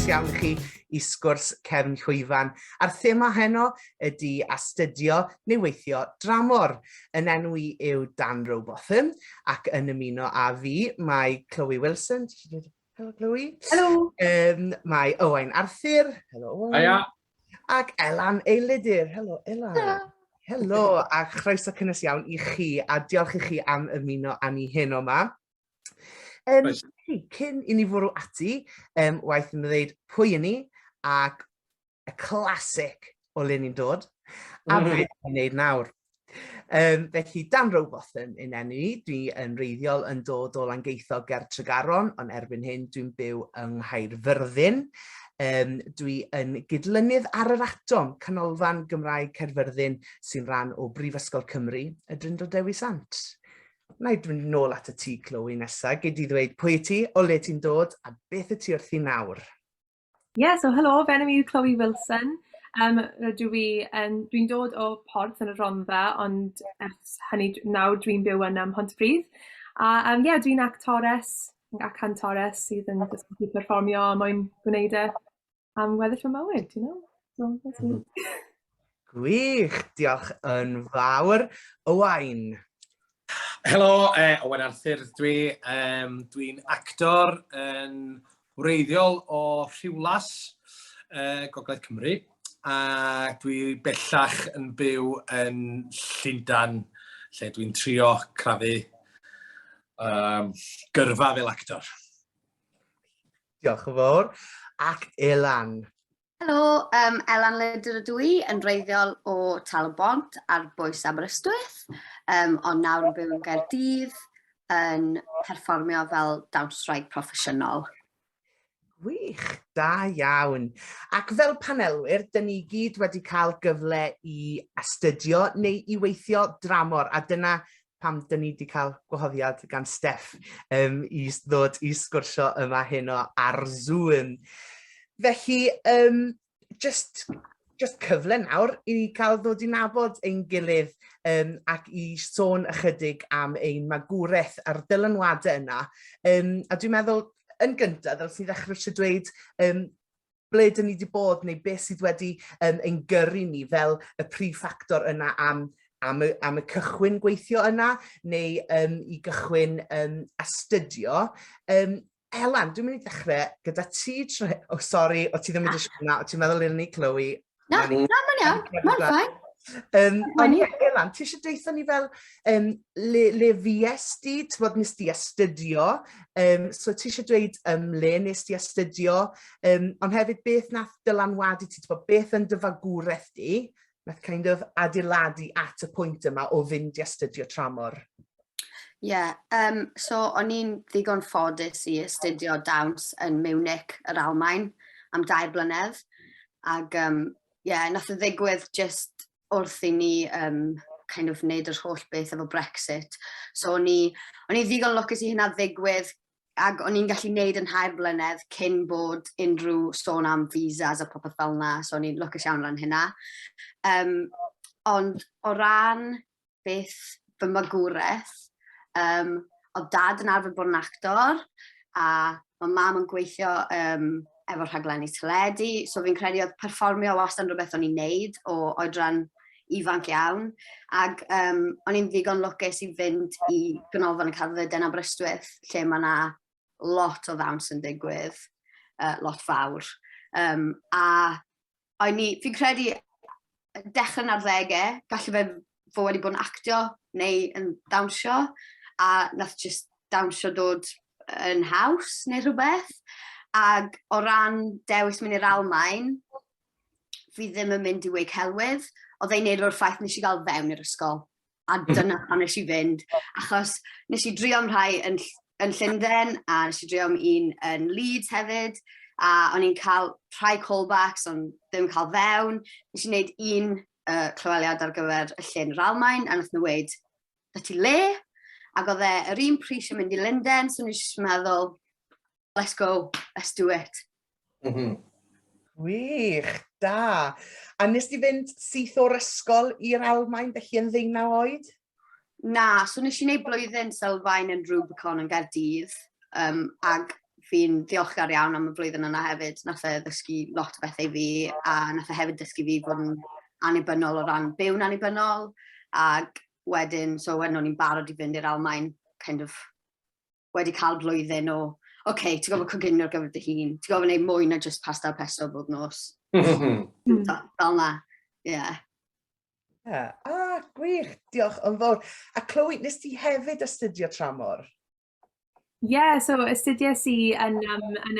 Croeso iawn i chi I Sgwrs Cefn Llwyfan. A'r thema heno ydy astudio neu weithio dramor. Yn enw I yw Dan Rowbotham ac yn ymuno â fi mae Chloé Wilson. Helo Chloé. Helo. Mae Owain Arthur. Helo Owain. Hiya. Ac Elan Elidyr. Helo Elan. Helo. Helo a chroeso cynnes iawn I chi a diolch I chi am ymuno â ni heno yma. Cyn I ni fwrw ati, waith yn dweud pwy yn ni ac y clasic o le ni'n dod a beth ni'n neud nawr. Felly Dan Rowbotham yn enw I, dwi yn wreiddiol yn dod o Langeitho Ger Tregaron, ond erbyn hyn dwi'n byw yng Nghaerfyrddin. Dwi yn gydlynydd ar yr atom, canolfan Gymraeg Caerfyrddin sy'n rhan o Brifysgol Cymru, y Drindod Dewi Sant. Na I dwi'n nôl at y ti, Chloé, nesaf. Gei di ddweud pwy ti, o le ti'n dod, a beth y ti wrthi nawr? So helo, fe enw I yw Chloé Wilson. Dwi'n dod o Porth yn y Rhondda, ond ers hynny nawr dwi'n byw yn Pontypridd. A dwi'n actores ac cantores sydd yn dysgu perfformio a mwyn gwneud am weddill fy mywyd, you know? So, that's me. Gwych, diolch yn fawr. Owain. Helo, Owain Arthur. Dwi'n actor yn wreiddiol o Rhiwlas, Gogledd Cymru, a dwi bellach yn byw yn Llundain, lle dwi'n trio crafu gyrfa fel actor. Diolch yn fawr. Ac Elan. Helo, Elan Elidyr ydw I, yn wreiddiol o Talbont ar bwys Aberystwyth, ond nawr yn byw yn Gaerdydd, yn perfformio fel dawnsraig proffesiynol. Gwych, da iawn. Ac fel panelwyr, dyn ni gyd wedi cael gyfle I astudio neu I weithio dramor, a dyna pam dyn ni wedi cael gwahoddiad gan Steff I ddod I sgwrsio yma heno ar Zoom. Felly, just cyfle nawr I cael ddod I nabod ein gilydd ac I sôn ychydig am ein magwraeth a'r dylanwadau yna. A dwi'n meddwl, yn gyntaf, ddylswn I ddechrau eisiau dweud ble dyn ni wedi bod neu beth sydd wedi ein gyrru ni fel y prif ffactor yna am y cychwyn gweithio yna neu I gychwyn astudio. Elan, dwi'n mynd I ddechrau gyda ti... sori, o ti ddim yn dysgu hwnna, o ti'n meddwl i'r ni, Chloé? Na, mae'n iawn, mae'n ffain. Elan, ti eisiau deitha ni fel le fies di, ti'n bod nes di astudio, so ti eisiau dweud le nes di astudio, ond hefyd beth nath dylanwadu ti, ti'n bod beth yn dyfagwraeth di, nath kind of adeiladu at y pwynt yma o fynd I astudio tramor. So o'n i'n ddigon ffodus I astudio dawns yn Munich, yr Almaen, am 2 blynedd. Ac nath o ddigwydd just wrth I ni kind of wneud yr holl beth efo Brexit. So o'n i ddigon lwcus I hynna ddigwydd, ac o'n i'n gallu wneud yn 2 blynedd cyn bod unrhyw sôn am visas a popeth fel yna, so o'n i'n lwcus iawn ran hynna. Ond o ran beth fy magwraeth, o dad yn arfer bod yn actor, a mae mam yn gweithio efo rhaglenni teledu, so fi'n credu oedd perfformio wastad yn rhywbeth o'n i'n neud o oedran ifanc iawn, ac o'n i'n ddigon lwcus I fynd I ganolfan y Celfyddydau Aberystwyth, lle mae yna lot o ddawns yn digwydd, lot fawr. A fi'n credu dechrau'n 80au, gallu fe wedi bod yn actio neu yn dawnsio, a nath just dawnsio dod yn haws neu rhywbeth. Ac o ran dewis mynd i'r Almaen, fi ddim yn mynd I weig celwydd, oedd ei wneud o'r ffaith nes I gael fewn i'r ysgol. A dyna pan nes I fynd, achos nes I drio am rhai yn Llundain, a nes I drio am un yn Leeds hefyd, a o'n i'n cael rhai callbacks, ond ddim cael fewn. Nes I wneud un clyweliad ar gyfer y llun yr Almaen, a nath nhw weid, da ti le? Ac oedd yr un pris yn mynd I Llundain, so nes I meddwl, let's go, let's do it. Gwych, da. A nes di fynd syth o'r ysgol i'r Almaen, felly yn 19 oed? Na, so nes I wneud blwyddyn sylfaen yn Rubicon yn Gaerdydd, ac fi'n ddiolchgar iawn am y flwyddyn yna hefyd. Nath e ddysgu lot o bethau fi, a nath e hefyd dysgu fi fod yn annibynnol o ran byw'n annibynnol. Ac wedyn, so wedyn o'n i'n barod i fynd i'r Almaen, kind of wedi cael blwyddyn o, OK, ti'n gofod coginio ar gyfer dy hun, ti'n gofod gwneud mwy na just pasta o pesto bob nos. Fel na, ie. Gwych, diolch yn fawr. A Chloé, nes ti hefyd astudio tramor? So astudiais i yn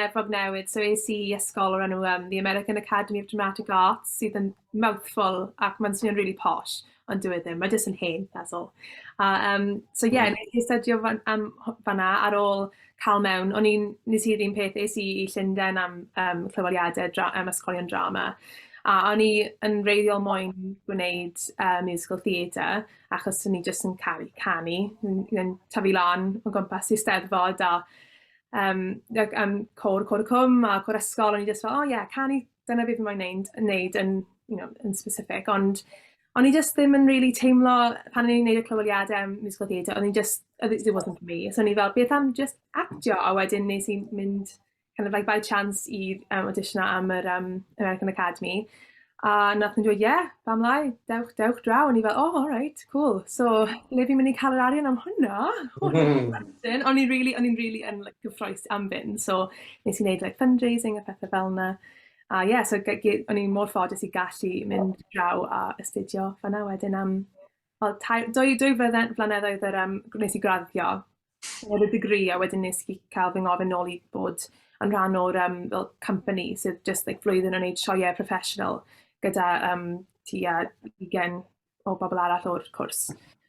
Efrog Newydd, so es i ysgol o'r enw the American Academy of Dramatic Arts, sydd yn mouthful ac mae'n swnio'n really posh, ond dwi ddim, mae jyst yn hen, that's all. Nes i astudio fanna ar ôl cael mewn, nes i'r un peth, es i Llundain am clyweliadau ysgolion drama, a o'n i yn reiddiol moyn gwneud musical theatre, achos o'n i jyst yn caru canu, yn tyfu lan o gwmpas i Steddfod a cor y cwm a cor ysgol, o'n i jyst fel, canu, dyna beth fi'n moyn wneud yn specific, ond o'n i jyst ddim yn really teimlo pan o'n i'n gwneud y clyweliadau musical theatre, it wasn't for me, so o'n i fel, beth am just actio, a wedyn nes i mynd kind of like by chance i auditiono am yr American Academy. A nath nhw'n dweud, bam lai, dewch draw. O'n i fel, all right, cool. So, le fi'n mynd i cael yr arian am hwnna? O'n i'n really yn gyffroes am fynd. So, nes i wneud fundraising a pethau fel yna. So o'n i'n mor ffodus i gallu mynd draw a astudio fanna wedyn am dwy flynyddoedd nes i graddio o'r degree, a wedyn nes i cael fy ngofyn nôl i bod yn rhan o'r company sydd just flwyddyn yn gwneud sioeau professional gyda tua 20 o bobl arall o'r cwrs.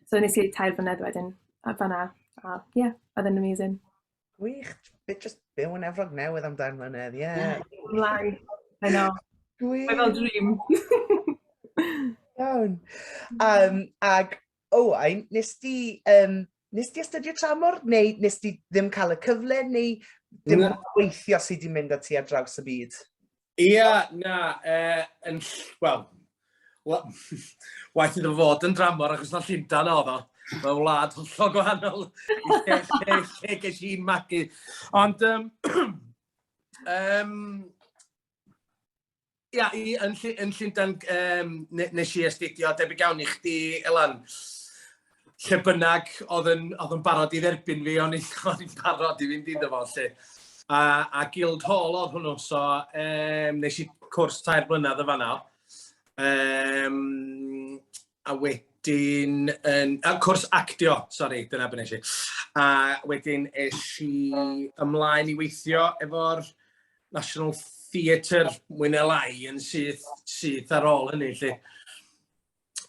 So nes i 3 flynedd wedyn fanna. Oedd yn amazing. Gwych, just byw yn Efrog Newydd am 2 mlynedd, Lai, I know. Gwych. My fel dream. Iawn. Ag Owain, nes ti astudio tramor, neu nes ti ddim cael y cyfle, neu dim gweithio sydd wedi mynd â ti ar draws y byd? Waith iddo fod yn dramor achos na Llundain oedd o. Mae wlad hollol gwahanol lle ges i'n magu. Ond, yn Llundain nes i astudio, debyg iawn i chdi, Elan, lle bynnag oedd yn barod i dderbyn fi, o'n i'n barod i fynd iddo fo, lle. A Guildhall oedd hwnnw, so nes i cwrs 3 blynedd y fanno. A wedyn, cwrs actio, dyna beth nes i. A wedyn es i ymlaen i weithio efo'r National Theatre mwy neu lai yn syth ar ôl hynny, lle.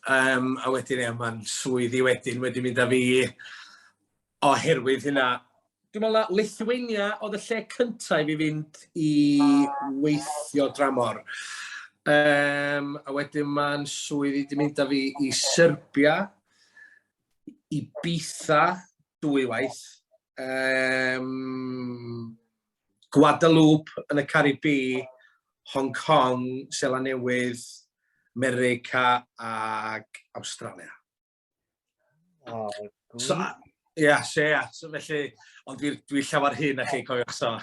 A wedyn, mae'n swyddi wedyn mynd â fi oherwydd hynna. Dwi'n meddwl na Lithuania oedd y lle cyntaf i fynd i weithio dramor. A wedyn mae'n swyddi wedi mynd â fi i Serbia, i Ibiza 2 waith, Guadeloupe yn y Caribi, Hong Kong, Sela Newydd, America ag Australia. So felly, ond dwi llawer hyn a chi cofiwch, so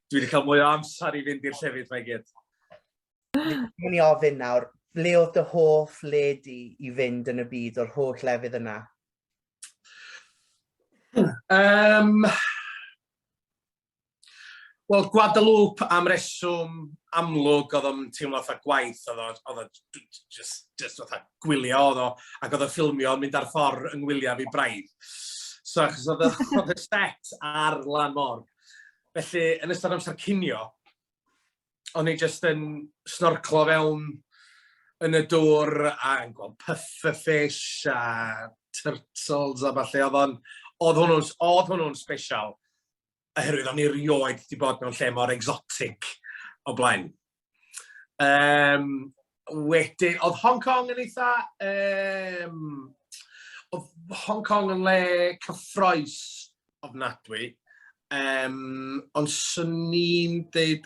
dwi wedi cael mwy o amser i fynd i'r llefydd mae gyd. Dwi'n i ofyn nawr, ble oedd dy hoff led i fynd yn y byd o'r holl lefydd yna? Wel, Guadeloupe am reswm amlwg oedd o'n teimlo fatha gwaith, oedd o just fatha gwylio oedd o, ac oedd o ffilmio mynd ar ffordd yng ngwyliau fi braidd. So, achos oedd y set ar lan môr. Felly, yn ystod amser cinio, o'n i just yn snorclo fewn yn y dŵr a yn gweld pufferfish a turtles a falle. Oedd hwnnw'n special. Oherwydd o'n i rioed wedi bod mewn lle mor exotic o blaen. Wedyn, oedd Hong Kong yn eitha... Oedd Hong Kong yn le cyffroes ofnadwy. Ond swn i'n dweud...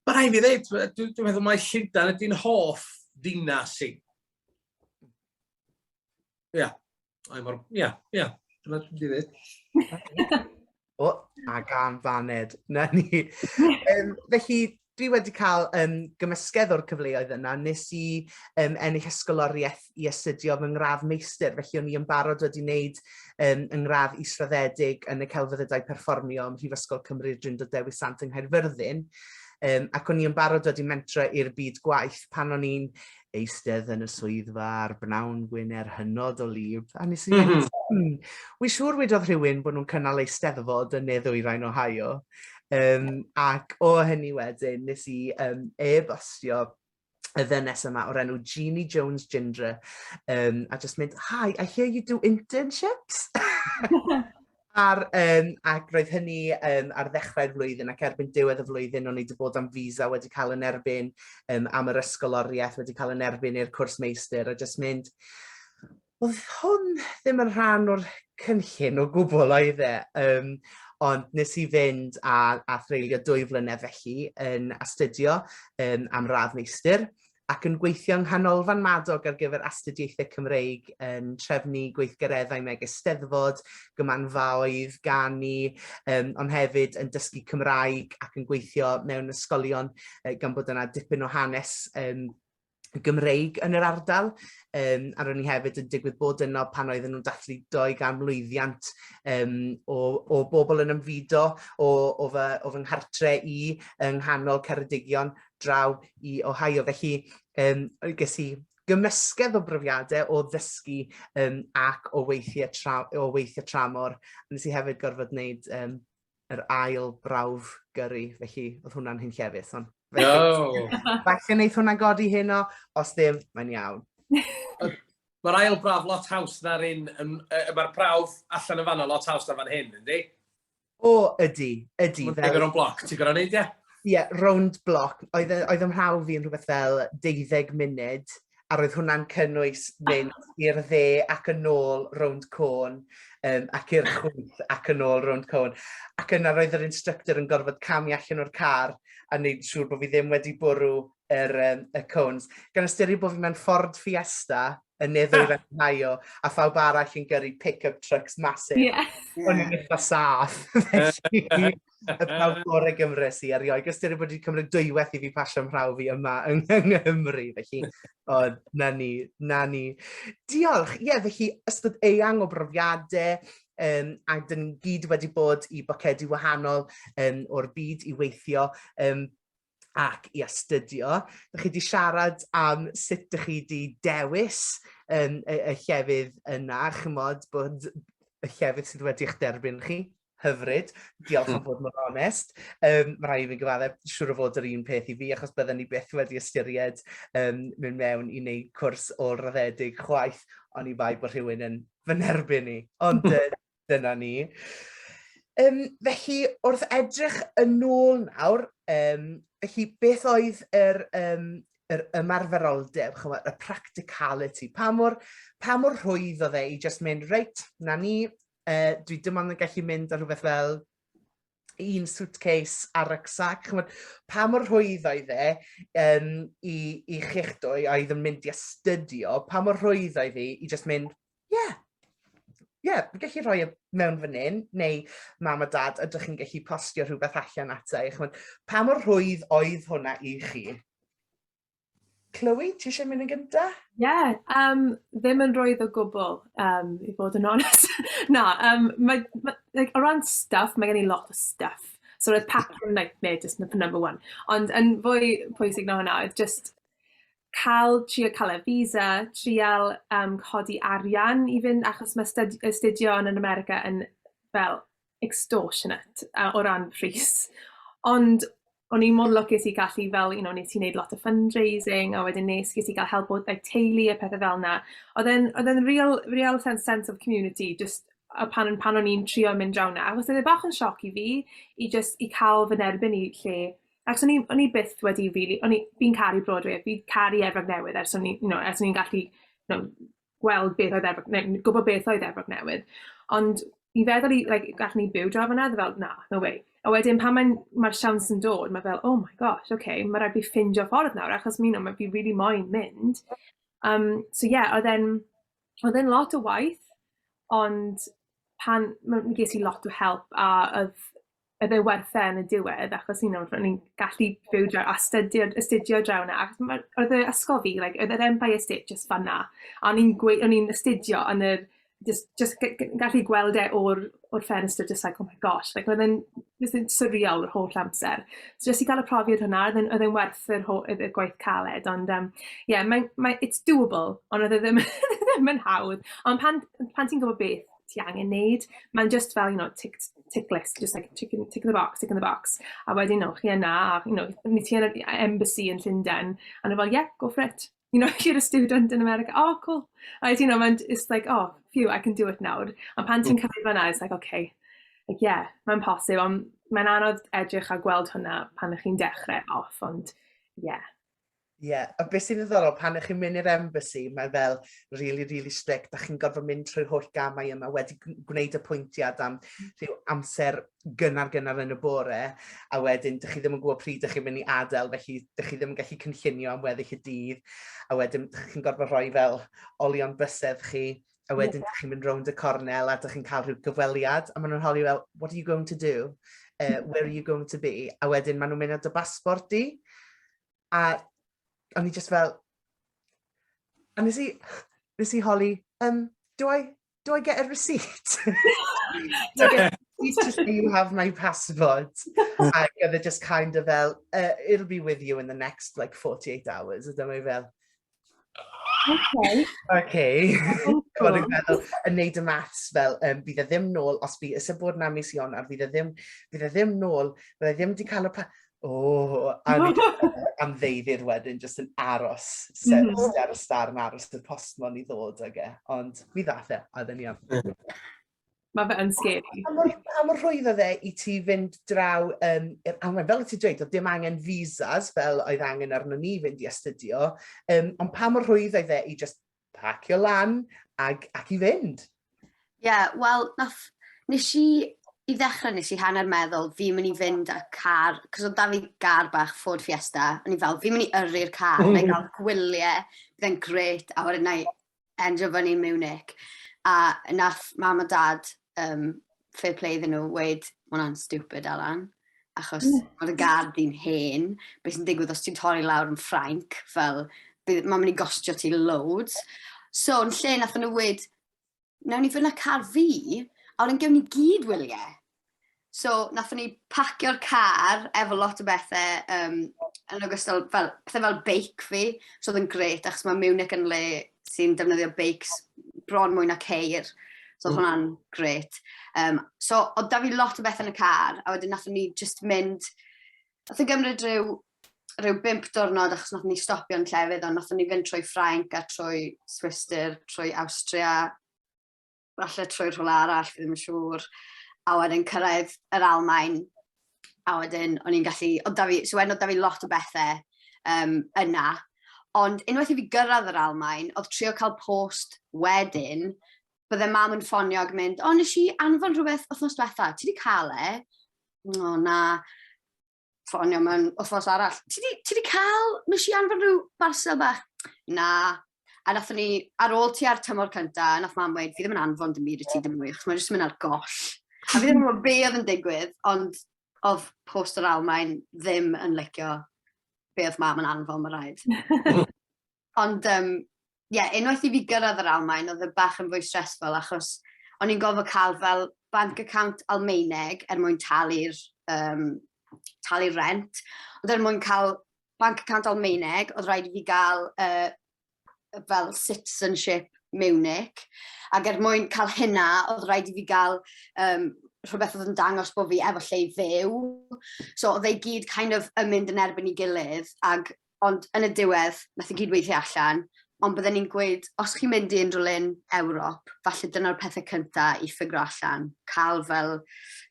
Mae rhaid fi dweud, dwi'n meddwl mae Llundain ydy'n hoff ddinas i. Ia. Dyna dwi'n dweud. O, a gan faned. Na ni. Felly, dwi wedi cael gymysgedd o'r cyfleoedd yna. Nes i ennill ysgoloriaeth i astudio fy ngradd meistr. Felly, o'n i yn barod wedi wneud yng ngradd israddedig yn y celfyddydau perfformio ym Mhrifysgol Cymru'r Drindod Dewi Sant yng Nghaerfyrddin. Ac o'n i yn barod wedi mentra i'r byd gwaith pan o'n i'n eistedd yn y swyddfa ar bnawn Gwyner hynod o lib. A nes i mynd, wy siŵr wedodd rhywun bod nhw'n cynnal eisteddfod yn Ne-Ddwyrain Ohio. Ac o hynny wedyn, nes i e-bostio y ddynes yma o'r enw Jeannie Jones Ginger. A just mynd, hi, I hear you do internships. Ac roedd hynny ar ddechrau'r flwyddyn ac erbyn diwedd y flwyddyn o'n i wedi bod am visa wedi cael yn erbyn am yr ysgoloriaeth, wedi cael yn erbyn i'r cwrs meistr a just mynd, oedd hwn ddim yn rhan o'r cynllun o gwbl oedd e. Ond nes i fynd a threulio 2 flynedd felly yn astudio am radd meistr ac yn gweithio yng nghanolfan Madog ar gyfer astudiaethau Cymreig yn trefnu gweithgareddau megis Steddfod, gymanfaoedd, ganu, ond hefyd yn dysgu Cymraeg ac yn gweithio mewn ysgolion gan bod yna dipyn o hanes Gymreig yn yr ardal. A ro'n i hefyd yn digwydd bod yno pan oedden nhw'n dathlu 200 lwyddiant o bobl yn ymfudo o fy nghartre i yng nghanol Ceredigion draw i Ohio. Felly, ges i gymysgedd o brofiadau o ddysgu ac o weithio tramor. Nes i hefyd gorfod wneud yr ail brawf gyrru, felly oedd hwnna'n hunllefus. Falle wneud hwnna'n godi heno, os ddim, mae'n iawn. Mae'r ail braf lot haws na'r un, mae'r prawf allan y fanno lot haws na fan hyn, yndi? O, ydy. Mae'n digwydd o'n bloc, ti'n gorau neud, ie? Ie, round block. Oedd ym mhraw fi yn rhywbeth fel 12 munud, a roedd hwnna'n cynnwys mynd i'r dde ac yn ôl round côn, ac i'r chwyth ac yn ôl round côn. Ac yna roedd yr instructor yn gorfod camu allan o'r car a wneud siŵr bod fi ddim wedi bwrw y cones. Gan ystyried bod fi mewn Ford Fiesta yn Ne-Ddwyrain Ohio a phawb arall yn gyrru pick-up trucks masif. O'n i'n eitha saff. Felly, y prawf gorau Gymru si erioed. Ystyried bod wedi cymryd dwywaith i fi pasio mhraw fi yma yng Nghymru. Felly, na ni. Diolch. Ie, felly ystod eang o brofiadau, a dyn ni gyd wedi bod i bocedi wahanol o'r byd i weithio ac i astudio. Dych chi wedi siarad am sut dych chi wedi dewis y llefydd yna, chymod bod y llefydd sydd wedi eich derbyn chi. Hyfryd, diolch am fod mor onest. Mae rhaid i fi gyfadde, siŵr o fod yr un peth i fi, achos bydden ni byth wedi ystyried mynd mewn i wneud cwrs ôl raddedig chwaith, ond i bai bod rhywun yn fy nerbyn ni. Ond dyna ni. Felly, wrth edrych yn ôl nawr, felly beth oedd yr ymarferoldeb, y practicality, pa mor rhwydd oedd e i just mynd, reit, na ni, dwi dim ond yn gallu mynd ar rhywbeth fel un suitcase a rucksack. Pa mor rhwydd oedd e i chi'ch dwy oedd yn mynd i astudio, pa mor rhwydd oedd i just mynd, fi'n gallu rhoi mewn fan hyn, neu mam a dad, ydych chi'n gallu postio rhywbeth allan ata i. Pa mor rhwydd oedd hwnna i chi? Chloé, ti eisiau mynd yn gyntaf? Ie, ddim yn rhwydd o gwbl, i fod yn onest. Na, o ran stuff, mae gen i lot o stuff. So roedd pattern nightmare just number one. Ond yn fwy pwysig na hwnna, oedd just trio cael y visa, trial codi arian i fynd, achos mae astudio yn America yn fel extortionate o ran pris. Ond o'n i mor lwcus i gallu fel, nes i wneud lot o fundraising, a wedyn nes i gael help o teulu a pethau fel yna. Oedd e'n real sense of community, just pan o'n i'n trio mynd draw na. Achos oedd e bach yn sioc i fi, i cael fy nerbyn i lle. Ac o'n i byth wedi fi'n caru Broadway, fi'n caru Efrog Newydd ers o'n i'n gallu gweld beth oedd gwybod beth oedd Efrog Newydd. Ond i feddwl gallwn ni byw draw fan'na, fel, no way. A wedyn pan mae'r siawns yn dod, mae fel, oh my gosh, okay, mae rhaid fi ffindio ffordd nawr, achos mae fi really moyn mynd. So yeah, oedd e'n lot o waith, ond pan ges i lot o help a oedd e werth e yn y diwedd, achos ni'n gallu byw draw, astudio draw na. Oedd y ysgol fi, oedd yr Empire State just fan na. A o'n i'n astudio yn yr, just gallu gweld e o'r ffenestr, just like, oh my gosh, oedd e'n surreal yr holl amser. So just i gael y profiad hwnna, oedd e'n werth y gwaith caled, ond it's doable, ond oedd e ddim yn hawdd. Ond pan ti'n gwybod beth ti angen neud, mae'n just fel, tick list, just like tick in the box. A wedyn, chi yna, ni ti yn y embassy yn Llundain, a nhw fel, yeah, go for it. If you're a student in America, oh, cool. It's like, oh, phew, I can do it now. And pan ti'n cyrraedd fanna, it's like, okay, yeah, mae'n posib, ond mae'n anodd edrych a gweld hwnna pan ych chi'n dechrau off, ond, yeah. Yeah, a beth sy'n ddiddorol, pan ych chi'n mynd i'r embassy, mae'n fel really, really strict, a chi'n gorfod mynd trwy'r holl gamau yma, wedi gwneud y pwyntiad am rhyw amser gynnar yn y bore, a wedyn, dych chi ddim yn gwybod pryd ych chi'n mynd i adael, felly dych chi ddim yn gallu cynllunio am weddill y dydd, a wedyn dych chi'n gorfod rhoi fel olion bysedd chi, a wedyn dych chi'n mynd rownd y cornel, a dych chi'n cael rhyw gyfweliad, a maen nhw'n holi fel, what are you going to do? Where are you going to be? A wedyn maen nhw'n mynd at y basbort di, a o'n i just fel, a nes i holi, do I get a receipt? Do I get a receipt to say you have my passport? And oedd e just kind of fel, it'll be with you in the next 48 hours. A dyma i fel, okay. Cwod i'n meddwl, yn neud y maths fel, bydd e ddim nôl, os bydd ys y bod na mis Ionawr, bydd e ddim nôl, bydd e ddim wedi cael y a ni am ddeuddydd wedyn, just yn aros, ar y star yn aros y postmon i ddod ag e, ond mi ddath e, a ddyn ni am. Mae fe yn scary. A mor rhwydd oedd e i ti fynd draw, fel ti dweud, oedd dim angen visas fel oedd angen arno ni fynd i astudio, ond pa mor rhwydd oedd e i just pacio lan ac i fynd? Wel, i ddechrau nes i hanner meddwl fi'n mynd i fynd â car, cos oedd da fi gar bach Ford Fiesta, o'n i fel, fi'n mynd i yrru'r car, na i gael gwyliau, byddai'n gret, a wedyn na i endio fyny Munich. A nath mam a dad, fair play iddyn nhw, weid, hwnna'n stupid, Elan, achos oedd y gar di'n hen, beth sy'n digwydd os ti'n torri lawr yn Ffrainc, fel, mae'n mynd i gostio ti loads. So, yn lle nath nhw weid, nawn ni fynd â car fi, a wedyn gewn ni gyd wyliau. So, nathon ni pacio'r car efo lot o bethau yn ogystal, pethau fel beic fi. So, oedd yn gret, achos mae Munich yn le sy'n defnyddio beics bron mwy na ceir. So, oedd hwnna'n gret. So, oedd da fi lot o bethau yn y car, a wedyn nathon ni just mynd, nath ni gymryd rhyw 5 diwrnod, achos nathon ni stopio'n llefydd, ond nathon ni fynd trwy Ffrainc a trwy Swistir, trwy Awstria, falle trwy'r rhywle arall, fi ddim yn siŵr, a wedyn cyrraedd yr Almaen, a wedyn o'n i'n gallu, oedd da fi lot o bethau yna, ond unwaith i fi gyrraedd yr Almaen, oedd trio cael post wedyn, bydde mam yn ffonio ac mynd, nes i anfon rhywbeth wythnos diwetha, ti di cael e? O, na, ffonio mewn wythnos arall, ti di cael, nes i anfon rhyw barsel bach? Na. A nathon ni, ar ôl ti ar tymor cynta, nath mam weid, fi ddim yn anfon dim byd i ti dim mwy, achos mae'n jyst yn mynd ar goll. A fi ddim yn gwybod be oedd yn digwydd, ond oedd post yr Almaen ddim yn licio be oedd mam yn anfon, mae rhaid. Ond, unwaith i fi gyrraedd yr Almaen, oedd y bach yn fwy stressful, achos o'n i'n gofod cael fel bank account Almaeneg mwyn talu'r rent. Ond mwyn cael bank account Almaeneg, oedd rhaid i fi gael fel citizenship Munich, ac mwyn cael hynna, oedd rhaid i fi gael rhywbeth oedd yn dangos bod fi efo lle i fyw. So, oedd ei gyd kind of yn mynd yn erbyn i gilydd, ond yn y diwedd, nath i gyd weithio allan, ond bydden ni'n gweud, os chi'n mynd i unrhyw lun Ewrop, falle dyna'r pethau cyntaf i ffigro allan, cael fel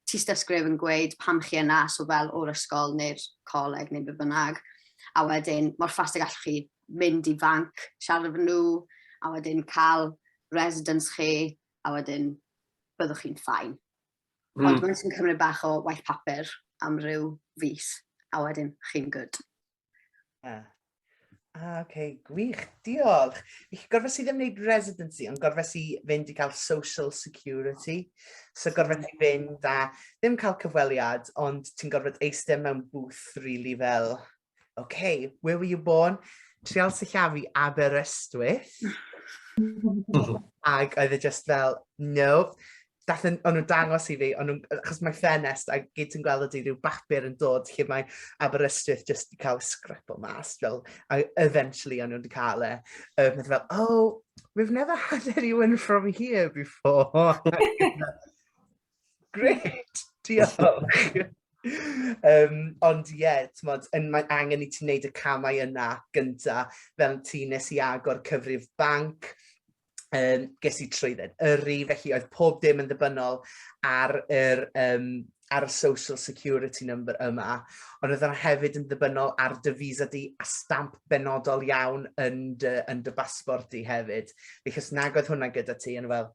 tystysgrif yn gweud pam chi yna, so fel o'r ysgol neu'r coleg neu be bynnag, a wedyn, mor ffast y gallwch chi mynd i fanc, siarad efo nhw, a wedyn cael residence chi, a wedyn byddwch chi'n ffain. Ond mae'n sy'n cymryd bach o waith papur am ryw fis, a wedyn chi'n good. Gwych, diolch. Felly gorfod i ddim wneud residency, ond gorfod i fynd i cael social security. So gorfod i fynd a ddim cael cyfweliad, ond ti'n gorfod eistedd mewn booth really fel, where were you born? Trial sillafu Aberystwyth. Ac oedd e just fel, no. O'n nhw'n dangos i fi, achos mae ffenest, a gyd ti'n gweld ydy rhyw bapur yn dod, lle mae Aberystwyth just i cael sgripl mas, fel, a eventually o'n nhw'n cael e. Mae'n fel, oh, we've never had anyone from here before. Great, diolch. Ond ie, mae angen i ti wneud y camau yna gynta, fel ti nes i agor cyfrif banc, ges i trwydded yrru, felly oedd pob dim yn ddibynnol ar y social security number yma, ond oedd yna hefyd yn ddibynnol ar dy visa di a stamp benodol iawn yn dy basbort di hefyd, because nag oedd hwnna gyda ti, yn fel,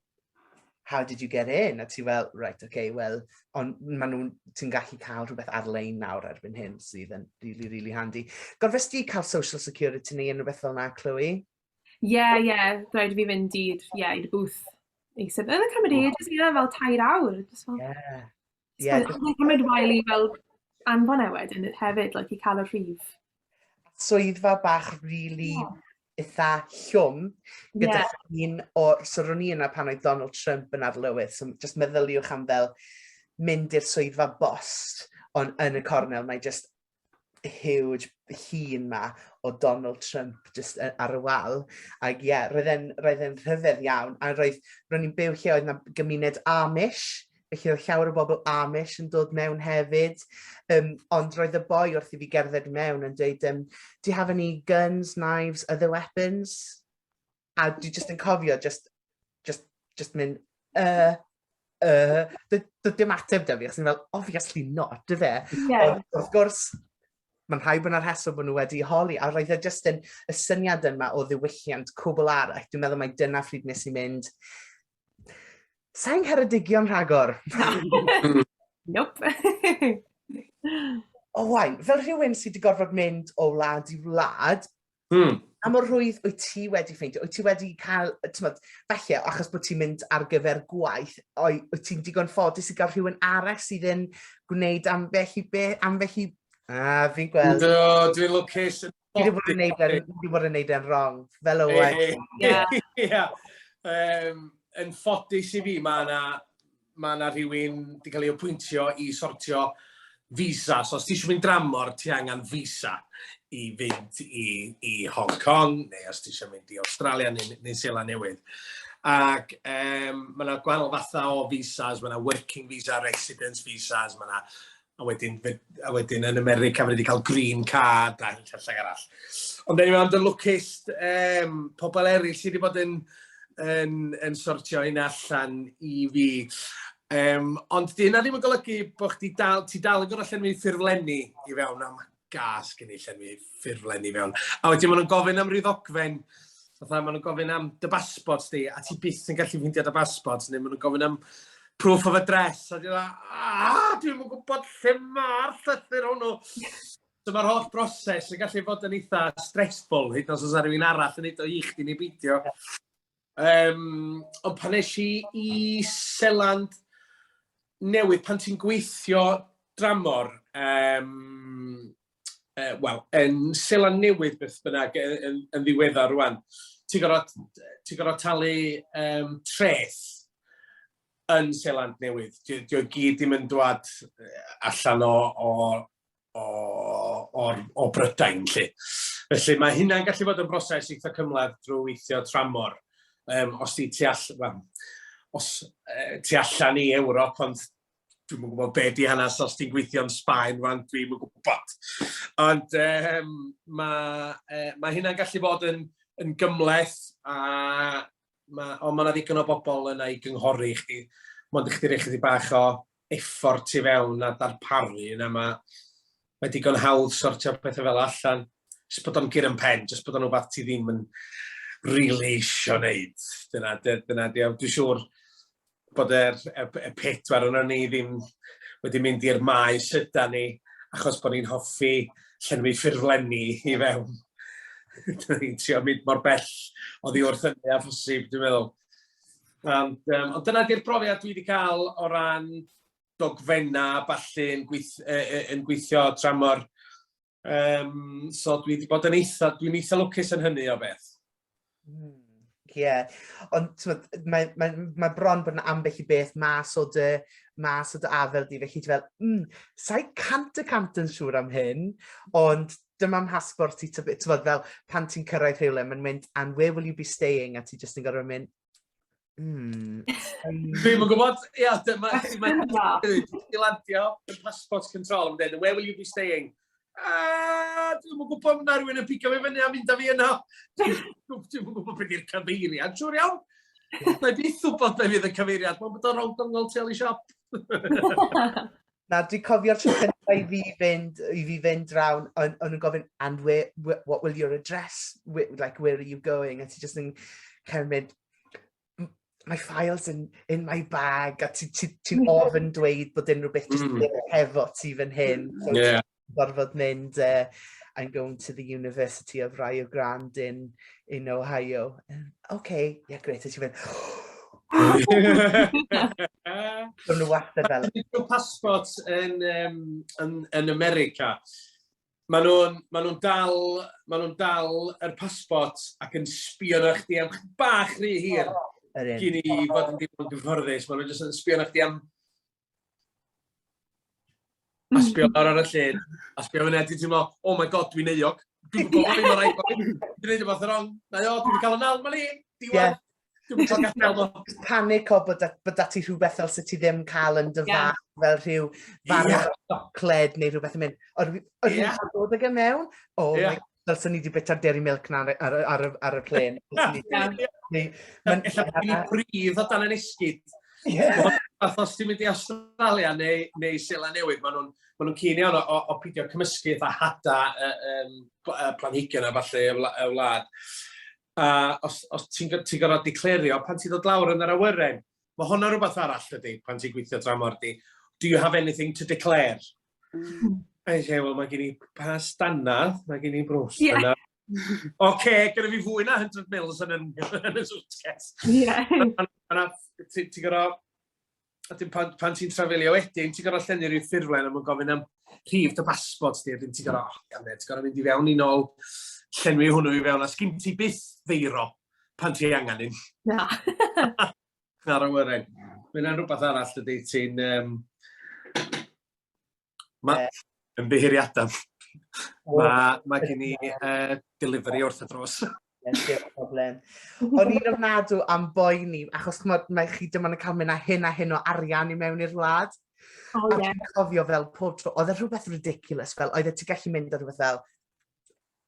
how did you get in? A ti fel, right, well, ond ti'n gallu cael rhywbeth ar-lein nawr erbyn hyn, sydd yn really, really handy. Gorfod ti cael social security neu unrhyw beth fel na, Chloé? Ie, rhaid i fi fynd i'r booth eisiau. Yn y cymryd ages i fel 2 awr. Ie. Yn cymryd wael i fel anfon wedyn hefyd, i cael y rhif. Swyddfa bach really eitha llwm, gyda un so ro'n i yna pan oedd Donald Trump yn arlywydd, so just meddyliwch am fel mynd i'r swyddfa bost, ond yn y cornel mae just huge hun ma o Donald Trump just ar y wal. Ac roedd e'n rhyfedd iawn. A ro'n i'n byw lle oedd na gymuned Amish, felly oedd llawer o bobl Amish yn dod mewn hefyd. Ond roedd y boi wrth i fi gerdded mewn yn dweud, do you have any guns, knives, other weapons? A dwi just yn cofio, just mynd, dim ateb da fi, achos ni'n fel, obviously not, dy fe. Ond wrth gwrs, mae'n rhaid bod yna'r rheswm bod nhw wedi holi, a roedd e just yn y syniad yma o ddiwylliant cwbl arall. Dwi'n meddwl mai dyna pryd nes i mynd, sa'n Ceredigion rhagor? Nope. Owain, fel rhywun sydd wedi gorfod mynd o wlad i wlad, a mor rwydd wyt ti wedi ffeindio, wyt ti wedi cael, falle, achos bod ti'n mynd ar gyfer gwaith, wyt ti'n digon ffodus i gael rhywun arall sydd yn gwneud ambell i fi'n gweld. Dwi'n lwcus. Fi wedi bod yn neud e'n wrong, fel Owain. Yn ffodus i fi, mae yna rhywun wedi cael ei apwyntio i sortio visa. So os ti eisiau mynd dramor, ti angen visa i fynd i Hong Kong, neu os ti eisiau mynd i Australia neu Seland Newydd. Ac mae yna gwahanol fatha o visas, mae yna working visa, residence visas, mae yna a wedyn yn America wedi cael green card a llall arall. Ond anyway, ond yn lwcus, pobl eraill sydd wedi bod yn sortio un allan i fi. Ond dyna ddim yn golygu bod ti dal yn gorfod llenwi ffurflenni i fewn, a mae gas gen i llenwi ffurflenni i fewn. A wedyn maen nhw'n gofyn am ryw ddogfen, maen nhw'n gofyn am dy basbort di, a ti byth yn gallu ffeindio dy basbort, neu maen nhw'n gofyn am proof of address, a dwi'n yn gwybod lle mae'r llythyr hwnnw. So mae'r holl broses yn gallu fod yn eitha stressful, hyd yn oes oes rhywun arall yn neud o i chdi neu beidio. Ond pan nes i Seland Newydd, pan ti'n gweithio dramor, yn Seland Newydd beth bynnag yn ddiweddar rwan, ti'n gorfod talu treth yn Seland Newydd. Dwi'n gyd ddim yn dwad allan o Brydain, lle. Felly mae hynna'n gallu bod yn broses eitha cymlath drwy weithio tramor. Os ti allan i Ewrop, ond dwi'n yn gwybod beth i hanes os ti'n gweithio yn Sbaen, dwi'n yn gwybod. Ond mae hynna'n gallu bod yn gymleth, ond mae yna ddigon o bobl yna i gynghori chdi. Mae'n chdi rei chdi bach o effort i fewn a darparu, yna mae digon hawdd sortio pethau fel allan. Jyst bod o'n gyr yn pen, jyst bod o'n rhywbeth ti ddim yn really isio wneud. Dyna, dwi'n siŵr bod y pedwar yna ni ddim wedi mynd i'r maes yda ni, achos bod ni'n hoffi llenwi ffurflenni i fewn. Dyna ni'n trio mynd mor bell oddi wrth hynny a phosib, dwi'n meddwl. Ond dyna di'r profiad dwi wedi cael o ran dogfenna, falle yn gweithio dramor. So dwi wedi bod yn dwi'n eitha lwcus yn hynny o beth. Ie, ond mae bron bod yn ambell i beth mas o dy afel di, felly ti fel, sa'i cant yn siŵr am hyn, ond dyma'n hasbort ti, ti'n fel, pan ti'n cyrraedd rhywle, mae'n mynd, and where will you be staying? A ti just yn gorfod mynd, Dwi'n yn gwybod, ia, mae'n landio yn passport control, yn dweud, where will you be staying? Dwi'n yn gwybod na rhywun yn pigo fi fyny a mynd â fi yno. Dwi'n yn gwybod beth yw'r cyfeiriad, siwr iawn. Na i byth wybod beth yw'r cyfeiriad, mae'n bod o'n rownd ongl teli siop. Na, dwi'n cofio'r tro cyntaf i fi fynd drawn, ond yn gofyn, and what will your address, like, where are you going? A ti just yn cymryd, my files in my bag, a ti'n ofyn dweud bod unrhyw beth just hefo ti fan hyn. So gorfod mynd, I'm going to the University of Rio Grande in Ohio. Okay, yeah, great. A ti fynd, Dwi'n wastad fel. Dwi'n passport yn America. Maen nhw'n dal yr passport ac yn sbio na chdi am bach rhy hir. Gyn i fod yn dim yn gyfforddus. Maen nhw'n jyst yn sbio na chdi am... A sbio lawr ar y llun. A sbio fyny a ti'n teimlo, oh my god, dwi'n euog. Dwi'n gwybod fi mor rhaid. Dwi'n gwneud rhywbeth yn wrong. Na i dwi'n cael y nal, ma ni. Diwan. Panic o bod ati rhywbeth fel sydd ti ddim cael yn dyfa, fel rhyw farw socled neu rhywbeth yn mynd. O'r rhywbeth dod ag yn mewn? O, fel sy'n ni wedi bita'r dairy milk ar y plen. Ella bod ni'n brif o dan yn esgyd. Os ti'n mynd i Australia neu Sela Newydd, maen nhw'n cyn iawn o pidio cymysgu a hada planhigion a falle y wlad. Os ti'n gorfod declario, pan ti'n dod lawr yn yr awyren, mae hwnna rhywbeth arall ydy, pan ti'n gweithio dramor di. Do you have anything to declare? A i wel, mae gen i pas danadd, mae gen i brws danadd. Oce, gyda fi fwy na 100 mils yn y suitcase. Ti'n gorfod, pan ti'n trafeilio wedyn, ti'n gorfod llenni rhyw ffurflen a mae'n gofyn am rhif dy passport di, a ti'n gorfod, ti'n gorfod mynd i fewn i nôl, llenwi hwnnw i fewn, a sgyn ti byth feiro pan ti angen un. Na. Ar y wyren. Mae'n rhywbeth arall ydy ti'n... Yn byhiriadau. Mae gen i delivery wrth y dros. Dim problem. O'n i'n ofnadw am boi ni, achos mae chi dim ond yn cael mynd â hyn o arian i mewn i'r wlad. A dwi'n cofio fel pob tro, oedd e rhywbeth ridiculous, fel oedd e ti gallu mynd â rhywbeth fel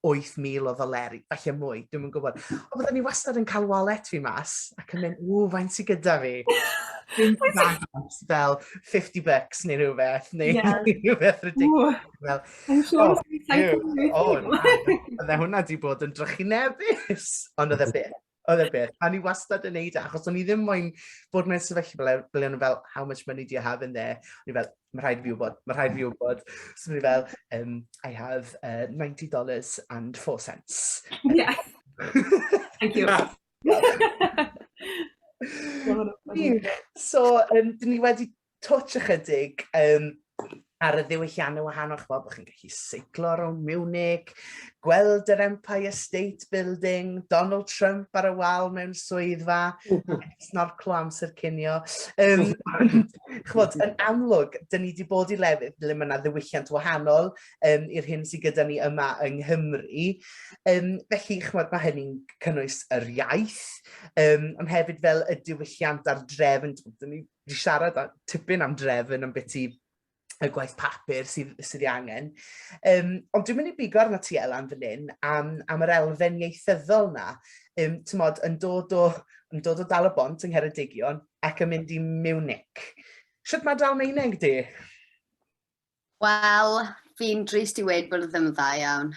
8,000 o ddoleri, falle mwy, dwi'n yn gwybod. Ond byddwn ni wastad yn cael wallet fi mas, ac yn mynd, faint sy'n gyda fi? Dim ddangos fel $50 neu rhywbeth, neu rhywbeth ridiculous. I'm sure it's exciting. Oedd hwnna di bod yn drychinebus. Ond oedd e beth. Oedd e beth. A ni wastad yn neud e, achos o'n i ddim moyn bod mewn sefyllfa ble o'n fel, how much money do you have in there? O'n i fel, mae rhaid fi wybod. So o'n i fel, I have $90.04. Yeah. Thank you. So, dyn ni wedi touch ychydig ar y ddiwylliannau wahanol, bod chi'n gallu seiclo rownd Munich, gweld yr Empire State Building, Donald Trump ar y wal mewn swyddfa, snorclo amser cinio. Chwod, yn amlwg, dyn ni wedi bod i lefydd ble mae yna ddiwylliant wahanol i'r hyn sydd gyda ni yma yng Nghymru. Felly, chwod, mae hynny'n cynnwys yr iaith, ond hefyd fel y diwylliant ar drefn. Dyn ni wedi siarad tipyn am drefn am beth i y gwaith papur sydd i angen. Ond dwi'n mynd i bigo arna ti, Elan, fan hyn am yr elfen ieithyddol na, yn dod o dal y bont yng Ngheredigion ac yn mynd i Munich. Sut mae dal Meineg di? Wel, fi'n drist i weid bod ddim yn dda iawn.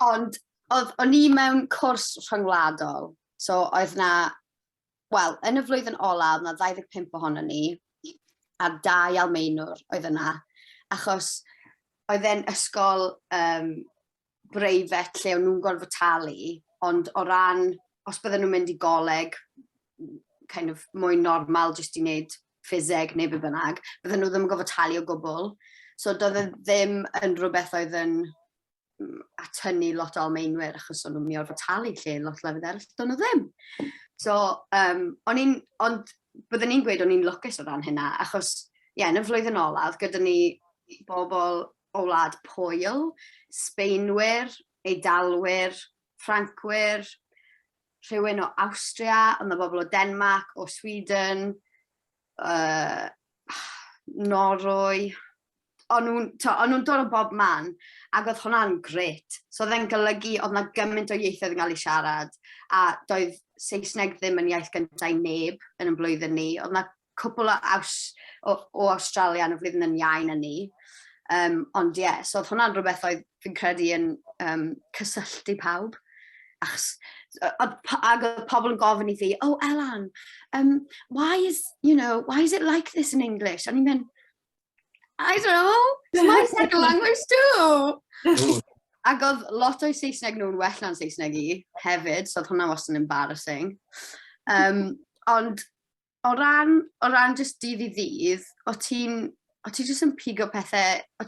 Ond o'n i mewn cwrs rhyngwladol, so oedd na, wel, yn y flwyddyn olaf, na 25 ohono ni, a 2 Almaenwr oedd yna, achos oedd e'n ysgol breifet lle o'n nhw'n gorfod talu, ond o ran, os bydden nhw'n mynd i goleg, kind of mwy normal, jyst i wneud ffiseg neu be bynnag, bydden nhw ddim yn gofod talu o gwbl. So doedd e ddim yn rhywbeth oedd yn atynnu lot o Almaenwyr achos o'n nhw'n mynd i orfod talu lle lot lefydd eraill, doedd nhw ddim. So, ond byddwn ni'n gweud o'n i'n lwcus o ran hynna, achos, yn y flwyddyn olaf, gyda ni bobl o wlad Pwyl, Sbaenwyr, Eidalwyr, Ffrancwyr, rhywun o Awstria, ond y bobl o Denmark, o Sweden, Norwy. O'n nhw'n dod o bob man, ac oedd hwnna'n gret. So oedd e'n golygu, oedd na gymaint o ieithoedd yn cael ei siarad, a doedd Saesneg ddim yn iaith gyntaf i neb yn y blwyddyn ni. Oedd na cwpl o Australia yn y flwyddyn yn iawn yn ni. Ond so oedd hwnna'n rhywbeth oedd fi'n credu yn cysylltu pawb. Ac oedd pobl yn gofyn i fi, oh Elan, why is it like this in English? O'n i'n mynd, I don't know, it's my second language too. Ac oedd lot o'i Saesneg nhw'n well na'n Saesneg i hefyd, so oedd hwnna wastad yn embarrassing. Ond o ran just dydd i ddydd, o ti jyst yn pigo'r pethau, o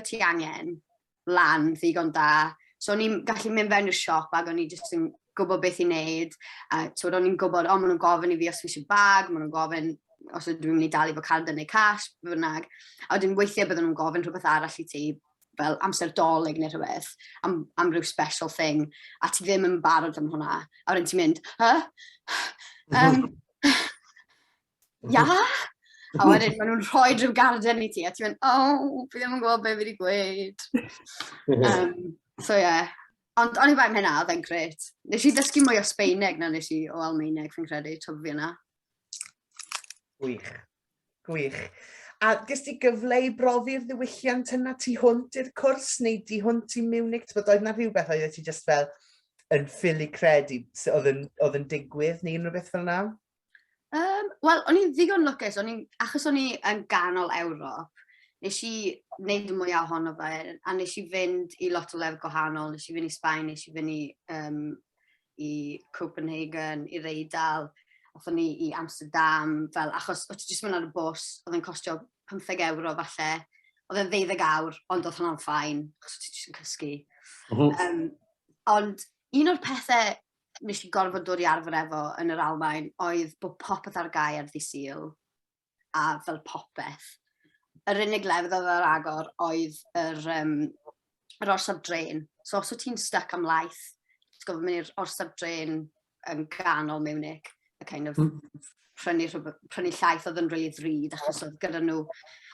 ti angen lan ddigon da. So o'n i'n gallu mynd fewn i'r siop ac o'n i jyst yn gwybod beth i wneud. So o'n i'n gwybod, o'n nhw'n gofyn i fi os fi eisiau bag, maen nhw'n gofyn os ydw i'n mynd i dalu fo cardyn neu cash, bynnag. A wedyn weithiau bydden nhw'n gofyn rhywbeth arall i ti, fel amser dolyg neu rhywbeth, am rhyw special thing, a ti ddim yn barod am hwnna. A wedyn ti'n mynd, ia? A wedyn maen nhw'n rhoi rhyw garden i ti, a ti'n mynd, fi ddim yn gwybod beth fi wedi gweud. So ond o'n i bai am hynna, oedd e'n gret. Nes i ddysgu mwy o Sbaeneg na nes i o Almaeneg, fi'n credu, tyfu yna. Gwych. A gys ti gyfle i brofi'r ddiwylliant yna tu hwnt i'r cwrs, neu tu hwnt i Munich? Oedd na rhywbeth oedd ti just fel yn ffili credu oedd yn digwydd neu unrhyw beth fel yna? Wel, o'n i'n ddigon lwcus, achos o'n i yn ganol Ewrop, nes i wneud y mwyaf ohono fe, a nes i fynd i lot o lefydd gwahanol, nes i fynd i Sbaen, nes i fynd i Copenhagen, i'r Eidal, oedden ni i Amsterdam, fel, achos oedd ti jyst mynd ar y bws, oedd e'n costio €15 falle, oedd e'n 12 awr, ond oedd hwnna'n ffain, achos oedd ti jyst yn cysgu. Ond un o'r pethau nes i gorfod dod i arfer efo yn yr Almaen oedd bod popeth ar gair ddi Sul, a fel popeth. Yr unig lefydd oedd ar agor oedd yr orsaf dren. So os oedd ti'n stuck am laeth, ti'n gofod mynd i'r orsaf dren yn ganol Munich, a kind of prynu llaeth oedd yn rili ddrud, achos oedd gyda nhw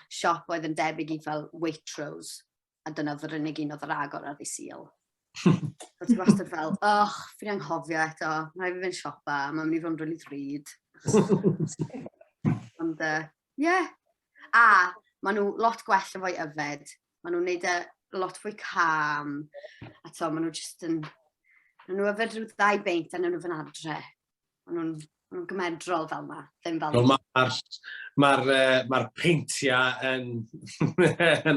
siop oedd yn debyg i fel Waitrose, a dyna oedd yr unig un oedd ar agor ar ddi Sul. So ti'n wastad fel, fi'n anghofio eto, mae fi fynd siopa, mae'n mynd i fod yn rili ddrud. Ond, a maen nhw lot gwell o fwy yfed, maen nhw'n neud lot fwy calm, a to, maen nhw just yn, maen nhw yfed rhyw 2 beint a nhw'n fy'n adre. Maen nhw'n gymedrol fel yma, ddim fel yma. Mae'r peintiau yn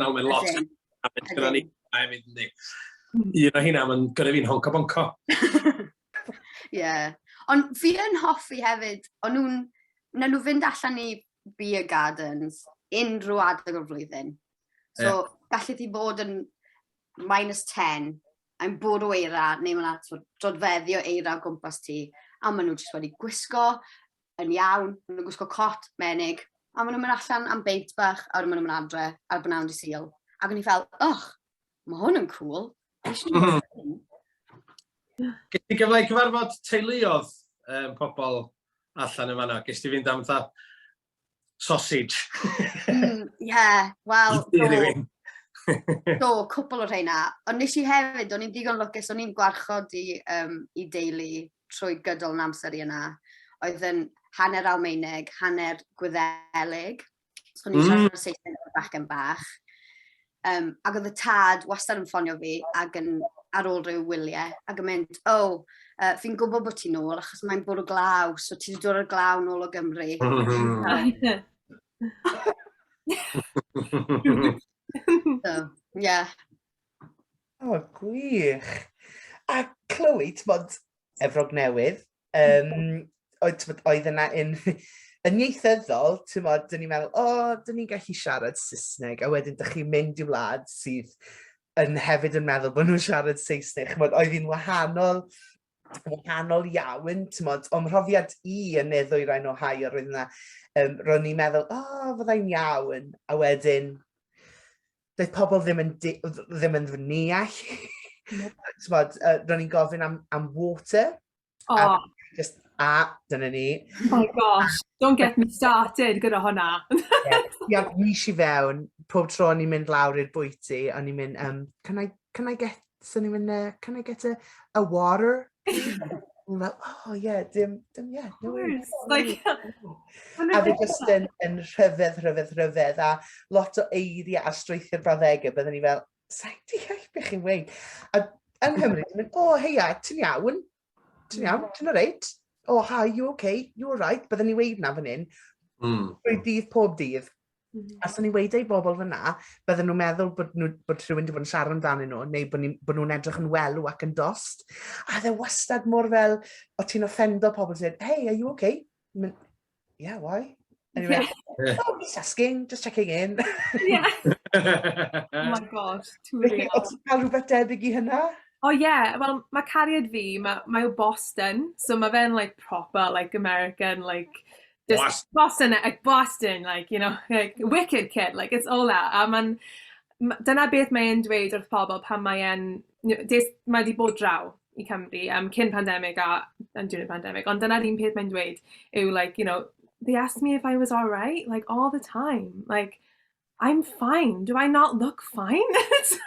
almen lot. Un o hynna, mae'n gyda fi'n honco bonco. Ond fi yn hoffi hefyd, na nhw fynd allan i beer gardens unrhyw adeg o'r flwyddyn. So, gallu ti bod yn -10, a'n bod o eira, neu mae'na drodfeddio eira o gwmpas ti, a maen nhw jyst wedi gwisgo yn iawn, maen nhw'n gwisgo cot, menig, a maen nhw'n mynd allan am beint bach, a maen nhw'n mynd adre ar bynawn di Sul. Ac o'n i fel, mae hwn yn cool. Ges ti gyfle i cyfarfod teuluodd pobl allan yn fan'na? Ges ti fynd am dda sausage? Wel, do, cwpl o rheina. Ond nes i hefyd, o'n i'n digon lwcus, o'n i'n gwarchod i deulu trwy gydol yn amser i yna. Oedd yn hanner Almaeneg, hanner Gwyddelig. So o'n i'n siarad Saesneg o'r bachgen bach. Ac oedd y tad wastad yn ffonio fi ac ar ôl rhyw wyliau ac yn mynd, fi'n gwybod bod ti'n nôl achos mae'n bwrw glaw, so ti wedi dod o'r glaw nôl o Gymru. So, O, gwych. A Chloe, ti'n bod, Efrog Newydd, oedd yna yn ieithyddol, ti'n bod, dyn ni'n meddwl, dyn ni'n gallu siarad Saesneg, a wedyn dych chi'n mynd i wlad sydd yn hefyd yn meddwl bod nhw'n siarad Saesneg. Oedd hi'n wahanol iawn, ti'n bod, o'n mhrofiad i yn y ddwyrain o Hair, roedd yna, ro'n i'n meddwl, fyddai'n iawn, a wedyn, doedd pobl ddim yn ddeall. Ro'n i'n gofyn am water. Dyna ni. Oh my gosh, don't get me started gyda hwnna. Ia, mis i fewn, pob tro ni'n mynd lawr i'r bwyty, a ni'n mynd, can I get a water? No worries. A fi just yn rhyfedd, a lot o eiriau a strwythur brawddegau, byddwn ni fel, sa'n deall beth chi'n weid? A yng Nghymru, dwi'n mynd, heia, ti'n iawn? Ti'n alright? Hi, you okay? You alright? Byddwn ni weid na fan hyn, pob dydd. A sy'n ni weid ei bobl fyna, bydden nhw'n meddwl bod rhywun wedi bod yn siarad amdanyn nhw, neu bod nhw'n edrych yn welw ac yn dost. A dde wastad mor fel, o ti'n offendo pobl sy'n dweud, hey, are you okay? Yeah, why? Anyway, just asking, just checking in. Yeah. Oh my gosh, too real. O ti'n cael rhywbeth debyg i hynna? Wel, mae cariad fi, mae o Boston, so mae fe'n, proper, American, just Boston, wicked kid, it's all that. A dyna beth mae'n dweud wrth pobl pan mae wedi bod draw i Cymru, cyn pandemic a during the pandemic, ond dyna'r un peth mae'n dweud yw, they asked me if I was all right, all the time, I'm fine. Do I not look fine? It's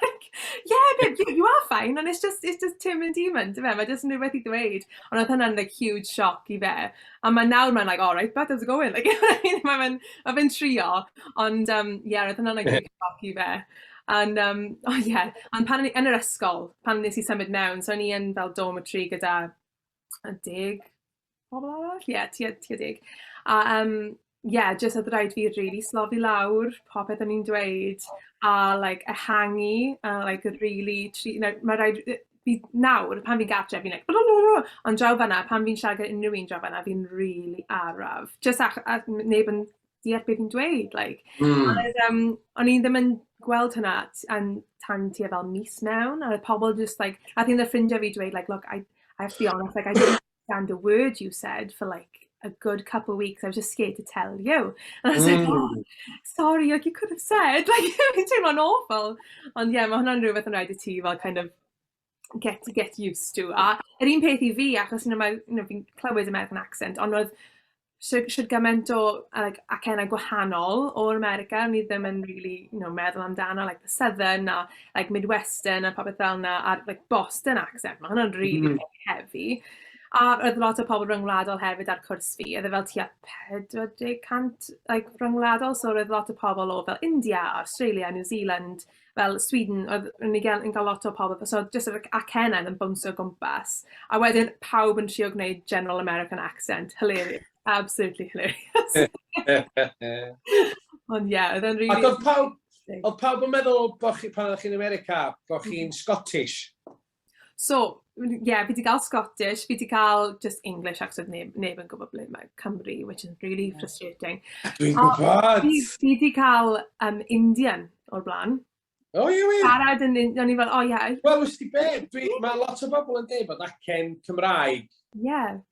yeah, babe, you are fine, and it's just Tim and Demon, mae just yn rhywbeth i ddweud. Ond oedd hwnna'n huge shock i fe. A nawr mae'n all right, but how's it going? Mae fe'n trio, ond oedd hwnna'n huge shock i fe. And ond pan yn yr ysgol, pan nes i symud mewn, so ni yn fel dormitory gyda 10 pobl arall? Tua 10. A just oedd rhaid fi really slofi lawr, popeth o'n i'n dweud, a ehangu, a really, mae rhaid fi nawr, pan fi'n gartre, fi'n ond draw fanna, pan fi'n siarad gyda unrhyw un draw fanna, fi'n really araf. Just a neb yn deall beth fi'n dweud, O'n i ddim yn gweld hynna tan tua fel mis mewn, a pobl just, a think the ffrindiau fi dweud, look, I have to be honest, I didn't understand a word you said for, a good couple of weeks. I was just scared to tell you. And I was like, sorry, you could have said, fi'n teimlo'n awful. Ond mae hwnna'n rhywbeth yn rhaid i ti fel kind of get used to. A yr un peth i fi, achos fi'n clywed American accent, ond oedd sydd gymaint o acennau gwahanol o'r America, ni ddim yn really, meddwl amdano, the Southern, a Midwestern, a popeth fel yna, a Boston accent. Mae hwnna'n really heavy. A oedd lot o pobl rhyngwladol hefyd ar cwrs fi, oedd fel tua 40% rhyngwladol, so oedd lot o pobl o fel India, Australia, New Zealand, fel Sweden, oedd yn cael lot o pobl, so just acennau yn bwnsio gwmpas. A wedyn pawb yn trio gwneud general American accent, hilarious, absolutely hilarious. Ond oedd yn really... Ac oedd pawb yn meddwl pan oedd chi'n America, bod chi'n Scottish? So, fi wedi cael Scottish, fi wedi cael just English, achos neb yn gwybod ble mae Cymru, which is really frustrating. Dwi'n gwybod! Fi wedi cael Indian o'r blaen. O, yw. Siarad yn, o'n i fel, Wel, wysdi be, mae lot o bobl yn dweud bod acen Cymraeg. Wel,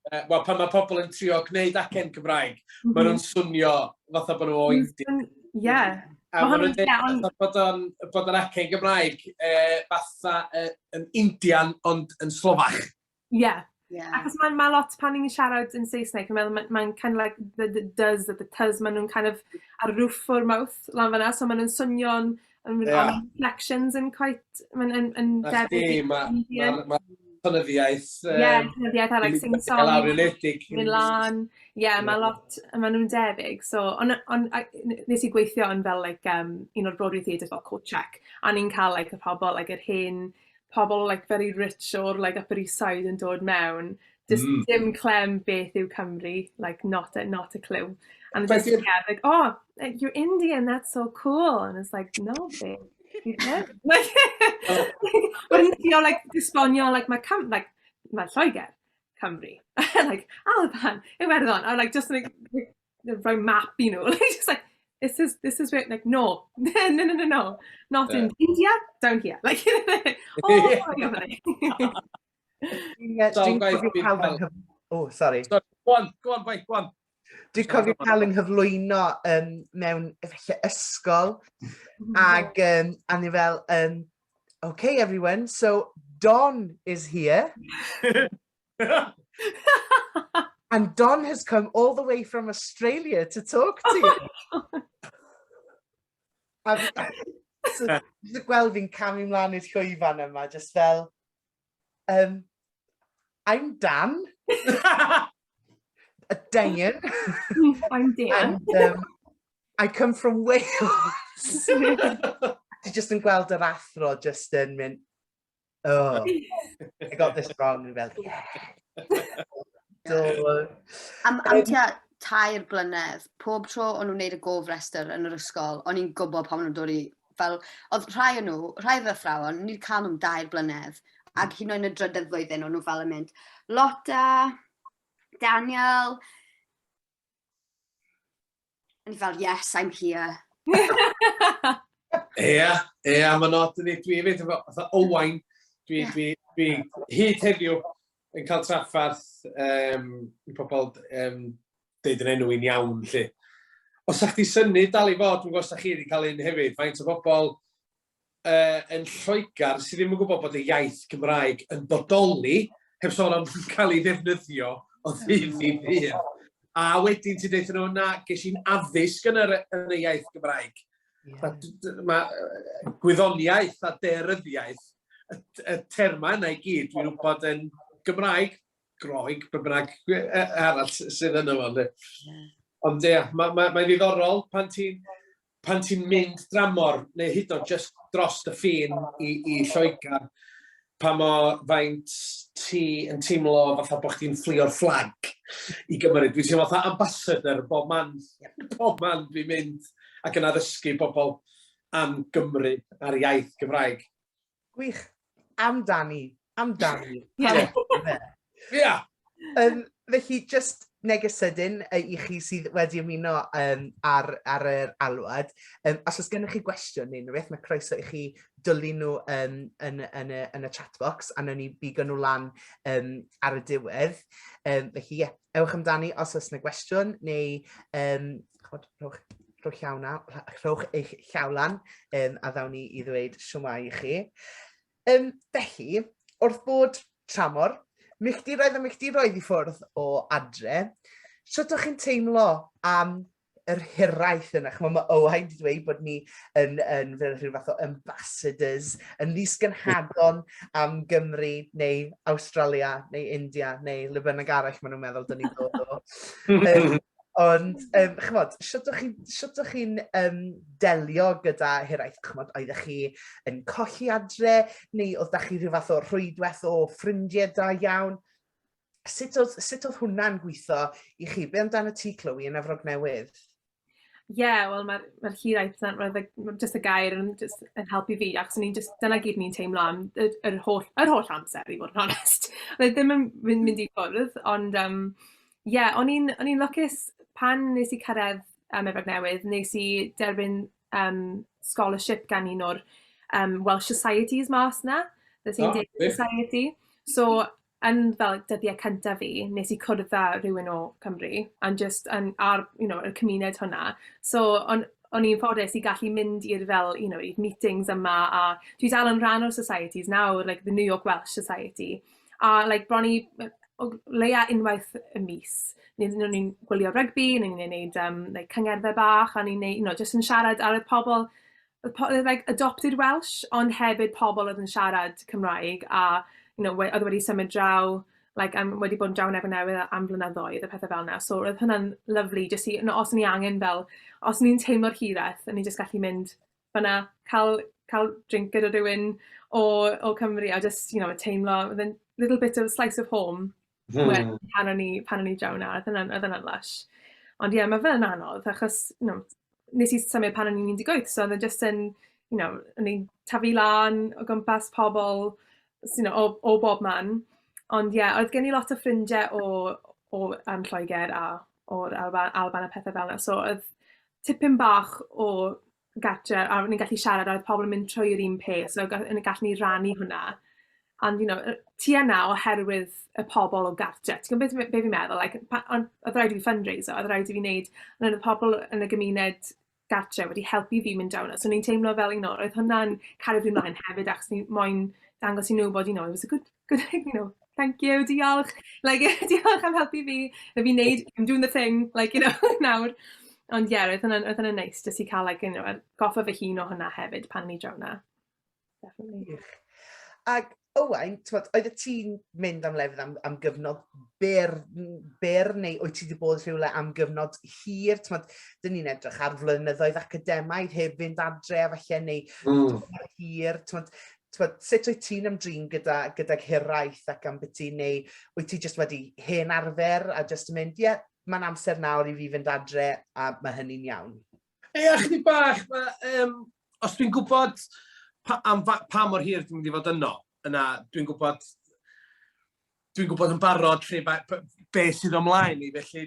pan mae pobl yn trio gwneud acen Cymraeg, maen nhw'n swnio fatha bod nhw o Indian. A maen nhw'n dweud bod yn acen Gymraeg fatha yn Indian ond yn Slofach. Achos mae lot pan ni'n siarad yn Saesneg, mae'n kind of the does, the tuz, maen nhw'n kind of ar roof o'r mouth lan fanna, so maen nhw'n swnio'n inflections yn quite, yn debyg. Mae tynyddiaeth a sing-song, mynd lan, mae lot, maen nhw'n debyg, so, ond nes i gweithio yn fel, un o'r Broadway theatres fel Coach-Check, a ni'n cael, y pobl, yr hen pobl, very rich o'r, Upper East Side yn dod mewn, just dim clem beth yw Cymru, not a clue. And just, you're Indian, that's so cool, and it's no, babe. Wedyn feel like esbonio, like mae Lloegr, Cymru, like Alban, Iwerddon, or like just like rhoi map, you know, like just like this is where, like, no, not in India, down here, like, oh, sorry. Go on, Mike, go on. Dwi'n cofio cael yng nghyflwyno mewn efallai ysgol, ag ni fel, okay everyone, so Don is here. And Don has come all the way from Australia to talk to you. Dwi'n gweld fi'n camu mlaen i'r llwyfan yma, just fel, I'm Dan. A Dayan. I'm Dan. And I come from Wales. Ti just yn gweld yr athro just yn mynd, oh, I got this wrong. And fel, yeah. Am tua 3 blynedd, pob tro o'n nhw'n gwneud y gofrester yn yr ysgol, o'n i'n gwybod pan nhw'n dod i, fel, oedd rhai o nhw, rhai o'r athrawon, o'n i'n cael nhw'n 2 blynedd, ac hyn o'n y drydydd flwyddyn o'n nhw fel yn mynd, Lotta, Daniel, and he felt, yes, I'm here. Ie, mae'n od yn ei, dwi hefyd, fatha Owain, dwi hyd heddiw yn cael traffarth i pobl deud yn enw i'n iawn, lle. Os ydych chi synnu dal i fod, dwi'n gwybod os ydych chi wedi cael un hefyd, faint o bobl yn Lloegr sydd ddim yn gwybod bod y iaith Gymraeg yn bodoli, heb sôn am cael ei ddefnyddio o ddydd i ddydd. A wedyn ti'n dweud nhw, na, ges i'n addysg yn y iaith Gymraeg. Mae gwyddoniaeth a deryddiaeth, y terma yna i gyd, dwi'n gwybod yn Gymraeg, Groeg, be bynnag arall sydd yna fo. Ond ie, mae'n ddiddorol pan ti'n mynd dramor, neu hyd yn oed just dros y ffin i Lloegr, pa mor faint ti yn teimlo fatha bod chdi'n fflio'r fflag i Gymru. Dwi'n teimlo fatha ambassador bob man fi'n mynd ac yn addysgu bobl am Gymru a'r iaith Gymraeg. Gwych, amdani. Ie. Felly, just neges sydyn i chi sydd wedi ymuno ar yr alwad. Os oes gennych chi gwestiwn neu unrhyw beth, mae croeso i chi dwlu nhw yn y chatbox a nhw'n i bigo nhw lan ar y diwedd. Felly, ewch amdani os oes yna gwestiwn neu rhowch eich llawlan a ddawn ni i ddweud siwmai i chi. Felly, wrth bod tramor, milltiroedd i ffwrdd o adre, sut o'ch chi'n teimlo am yr hiraeth yna? Mae Owain wedi dweud bod ni yn rhyw fath o ambassadors, yn ddisgynhadon am Gymru, neu Australia, neu India, neu le bynnag arall maen nhw'n meddwl dyn ni'n dod o. Ond, chymod, sut o'ch chi'n delio gyda hiraeth? Chymod, oeddech chi yn colli adre, neu oeddech chi rhyw fath o rhwydwaith o ffrindiau da iawn? Sut oedd hwnna'n gweithio i chi? Be amdano ti, Chloé, yn Efrog Newydd? Ie, wel, mae'r hiraeth yna, just y gair yn helpu fi, achos dyna gyd ni'n teimlo am yr holl amser, i fod yn honest. Ddim yn mynd i ffwrdd, ond ie, o'n i'n lwcus pan nes i cyrraedd Efrog Newydd, nes i derbyn scholarship gan un o'r Welsh Societies mas yna, the St David's Society. So, yn fel dyddiau cyntaf fi, nes i cwrdd â rhywun o Cymru, ar y cymuned hwnna. So, o'n i'n ffodus i gallu mynd i'r fel, i'r meetings yma, a dwi dal yn rhan o'r societies nawr, like the New York Welsh Society. A bron i leia unwaith y mis. Ni'n gwylio rygbi, ni'n gwneud cyngerddau bach, a ni'n gwneud, just yn siarad ar y pobl, adopted Welsh, ond hefyd pobl oedd yn siarad Cymraeg, a oedd wedi symud draw, wedi bod yn draw yn Efrog Newydd am blynyddoedd, y pethau fel yna. So roedd hwnna'n lyflu, os ni angen fel, os ni'n teimlo'r hiraeth, ni just gallu mynd fyna, cael drink gyda rhywun o Cymru, a just, teimlo, a little bit of slice of home, pan o'n i draw na, oedd hwnna'n lush. Ond ie, mae fel yn anodd, achos nes i symud pan o'n i'n 18, so oedd just yn yn ni'n tafu lan o gwmpas pobl, o bob man. Ond oedd gen i lot o ffrindiau o Lloegr a o'r Alban a pethau fel yna. So oedd tipyn bach o gartre, a ni'n gallu siarad, a oedd pobl yn mynd trwy'r un peth, so yn gallu ni rannu hwnna. And, ti yna oherwydd y pobl o gartre. Ti'n gwybod beth fi'n meddwl? Oedd rhaid i fi fundraiser, oedd rhaid i fi wneud, ond oedd y pobl yn y gymuned gartre wedi helpu fi mynd down. So ni'n teimlo fel roedd hwnna'n cario fi mlaen hefyd, achos ni moyn dangos i nhw bod, it was a good, thank you, diolch. Diolch am helpu fi, fi wneud, I'm doing the thing, nawr. Ond roedd hwnna'n neis, jyst i cael, goffa fy hun o hwnna hefyd pan ni draw na. Definitely. Ac Owain, oedd y ti'n mynd am lefydd am gyfnod byr neu wyt ti wedi bod rhywle am gyfnod hir? Dyn ni'n edrych ar flynyddoedd academaidd heb fynd adre a falle neu hir. Sut wyt ti'n ymdrin gyda'r hiraeth ac am beth ti, neu wyt ti jyst wedi hen arfer a jyst yn mynd, mae'n amser nawr i fi fynd adre a mae hynny'n iawn? Chdi bach, os dwi'n gwybod pa mor hir dwi'n mynd i fod yno, yna dwi'n gwybod yn barod beth sydd ymlaen i, felly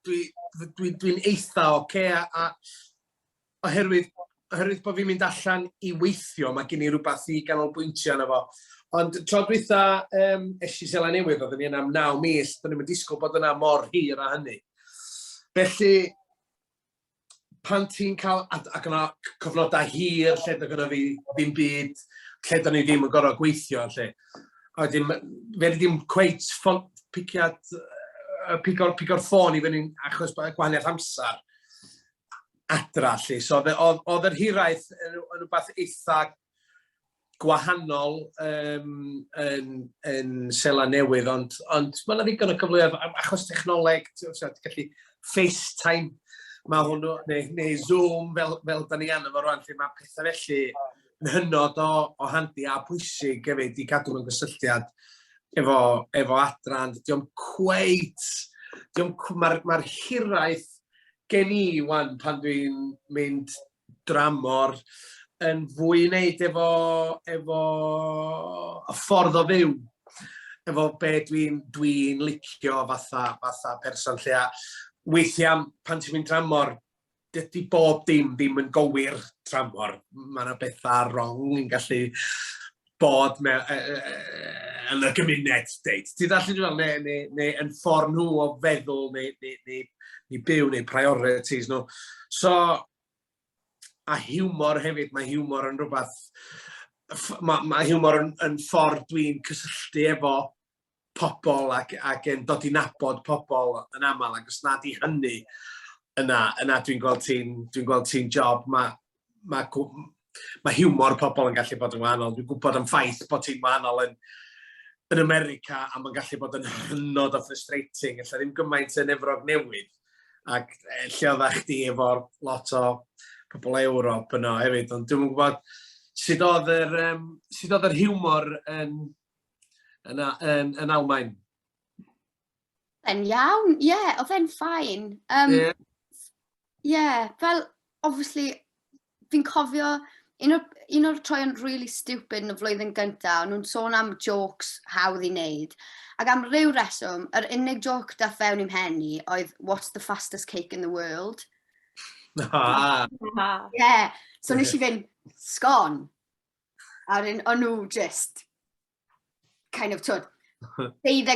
dwi'n eitha oce, a oherwydd bod fi'n mynd allan i weithio, mae gen i rhywbeth i ganolbwyntio yna fo. Ond tro dwytha eisiau Elan Elidyr, oedden ni yna am 9 mis, dyn ni'n disgwyl bod yna mor hir a hynny. Felly, pan ti'n cael, ac yna cyfnodau hir, lle doedd gyda fi ddim byd, lle doedd ni ddim yn gorfod gweithio, lle. Fe ddim cweit pigo'r ffôn i fyny achos gwahaniaeth amser adra, lle. So, oedd yr hiraeth yn rhywbeth eitha gwahanol yn Elan Elidyr, ond mae'n ddigon o gyfleoedd, achos technoleg, ti'n gallu FaceTime, mae hwnnw, neu Zoom, fel da ni anna fo rwan, lle mae pethau felly yn hynod o handi a pwysig hefyd i cadw mewn gysylltiad efo adran. Diolch cweit, mae'r hiraeth gen i wan pan dwi'n mynd dramor yn fwy i wneud efo y ffordd o fyw, efo be dwi'n licio fatha person lle. Weithiau pan ti'n mynd dramor, dydy bob dim ddim yn gywir dramor. Mae yna bethau wrong yn gallu bod yn y gymuned, deud. Ti'n dallu neu yn ffordd nhw o feddwl neu byw neu priorities nhw. So, a hiwmor hefyd, mae hiwmor yn rhywbeth, mae hiwmor yn ffordd dwi'n cysylltu efo pobl ac yn dod i nabod pobl yn aml, ac os nad i hynny yna dwi'n gweld ti'n job, mae hiwmor pobl yn gallu bod yn wahanol. Dwi'n gwybod am ffaith bod ti'n wahanol yn America, a mae'n gallu bod yn hynod o frustrating, ella ddim gymaint yn Efrog Newydd, ac lle oedd chdi efo lot o pobl Ewrop yno hefyd, ond dwi'n gwybod sut oedd yr hiwmor yn Almaen. Yn iawn, oedd e'n ffain. Fel, obviously, fi'n cofio un o'r troion really stupid yn y flwyddyn gyntaf, nhw'n sôn am jokes hawdd i wneud. Ac am ryw reswm, yr unig joke dath fewn i'm henni oedd, what's the fastest cake in the world? So nes i fynd, scone. A o'n nhw just, kind of, 12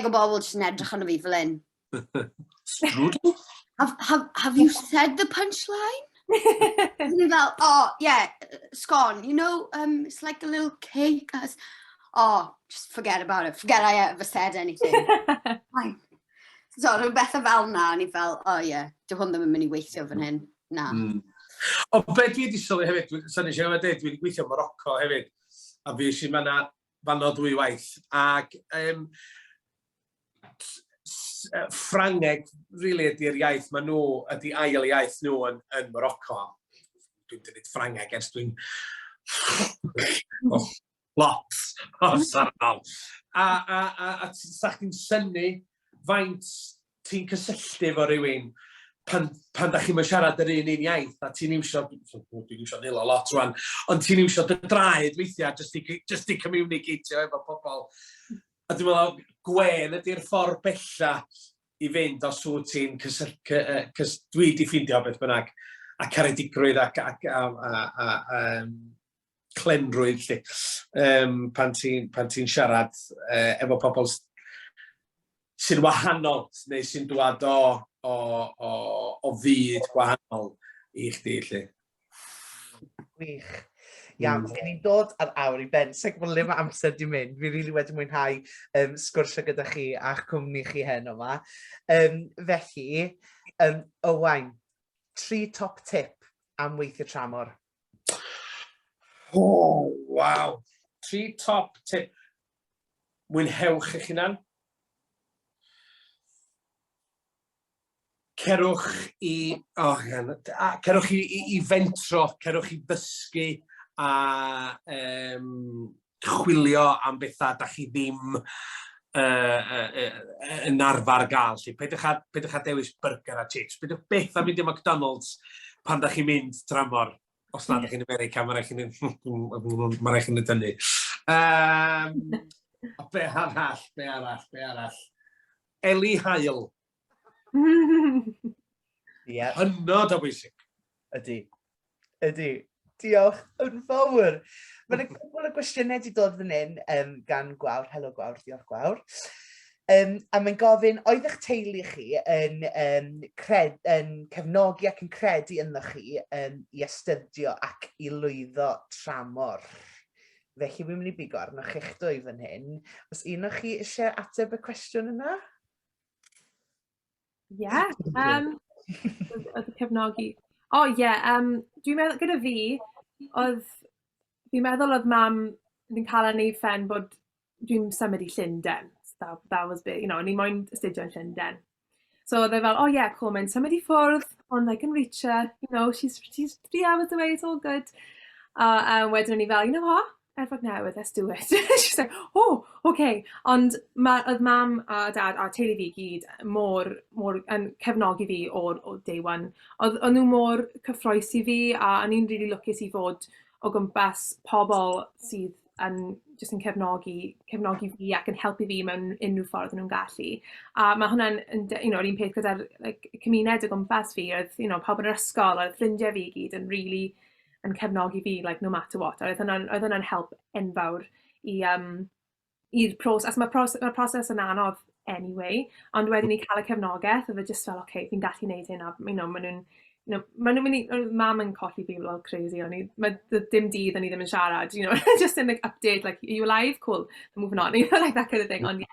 o bobl jyst yn edrych arno fi fel hyn. Strudel? Have you said the punchline? And you're like, oh, yeah, scone, it's like a little cake. Just forget about it. Forget I ever said anything. So, rhywbeth o fel na, o'n i fel, dy hwn ddim yn mynd i weithio fan hyn. Na. O, beth dwi wedi sylwi hefyd, sa'n eisiau gwybod dweud, dwi wedi gweithio Morocco hefyd, a fi eisiau fan o 2 waith, ac Ffrangeg, really, ydy'r iaith maen nhw, ydy ail iaith nhw yn Morocco. Dwi'n dweud Ffrangeg ers dwi'n lot o sarnol. A sa'ch chi'n synnu faint ti'n cysylltu efo rhywun pan da chi'n siarad yr un iaith, a ti'n iwsio, dwi'n iwsio nil o lot rwan, ond ti'n iwsio dy draed weithiau just i communicatio efo pobl. A dwi'n meddwl, gwen ydy'r ffordd bella i fynd os wyt ti'n cys dwi di ffindio beth bynnag, a caredigrwydd a clenrwydd lle, pan ti'n siarad efo pobl sy'n wahanol, neu sy'n dwad o fyd gwahanol i chdi lle. Gwych. Iawn, ni'n dod ar awr i ben. Sef bod le mae amser di mynd. Fi rili wedi mwynhau sgwrsio gyda chi a'ch cwmni chi heno yma. Felly, Owain, 3 top tip am weithio tramor. Oh, waw. 3 top tip. Mwynhewch eich hunan. Cerwch i fentro, cerwch i ddysgu a chwilio am bethau da chi ddim yn arfer gael. Peidiwch a dewis burger a chips. Peidiwch beth am mynd i McDonald's pan da chi'n mynd dramor. Os na da chi'n America, mae rhaid chi'n dynnu. Be arall? Eli Hael. Hynod o bwysig. Ydy. Diolch yn fawr. Mae'n gwybod y gwestiynau wedi dod fan hyn gan Gwawr. Helo Gwawr, diolch Gwawr. A mae'n gofyn, oedd eich teulu chi yn cefnogi ac yn credu ynddo chi i astudio ac i lwyddo tramor? Felly wy'n mynd i bigo arnoch eich dwy fan hyn. Os un o'ch chi eisiau ateb y cwestiwn yna? Ie, oedd y cefnogi. O ie, dwi'n meddwl gyda fi, fi'n meddwl oedd mam yn cael ei ffen bod dwi'n symud i Llundain. That was big, o'n i moyn astudio yn Llundain. So oedd e fel, oh yeah, cool, mae'n symud i ffwrdd, ond I can reach her, she's 3 hours away, it's all good. Wedyn o'n i fel, you know what? Efod newydd, let's do it. She's like, oh, okay. Ond oedd mam a dad a teulu fi gyd mor yn cefnogi fi o'r day one. Oedd nhw mor cyffroes i fi a o'n i'n really lwcus i fod o gwmpas pobl sydd yn cefnogi fi ac yn helpu fi mewn unrhyw ffordd nhw'n gallu. A mae hwnna'n, yr un peth gyda'r cymuned o gwmpas fi, oedd pawb yn yr ysgol, oedd ffrindiau fi gyd yn really yn cefnogi fi, no matter what. Oedd hwnna'n help enfawr i'r proses. Mae'r proses yn anodd anyway, ond wedyn ni cael y cefnogaeth, oedd e just fel, okay, fi'n gallu neud hyn, a maen nhw'n mynd i, mam yn colli fi fel crazy, dim dydd o'n i ddim yn siarad, just in update, like, are you alive? Cool, moving on, like that kind of thing, ond ie,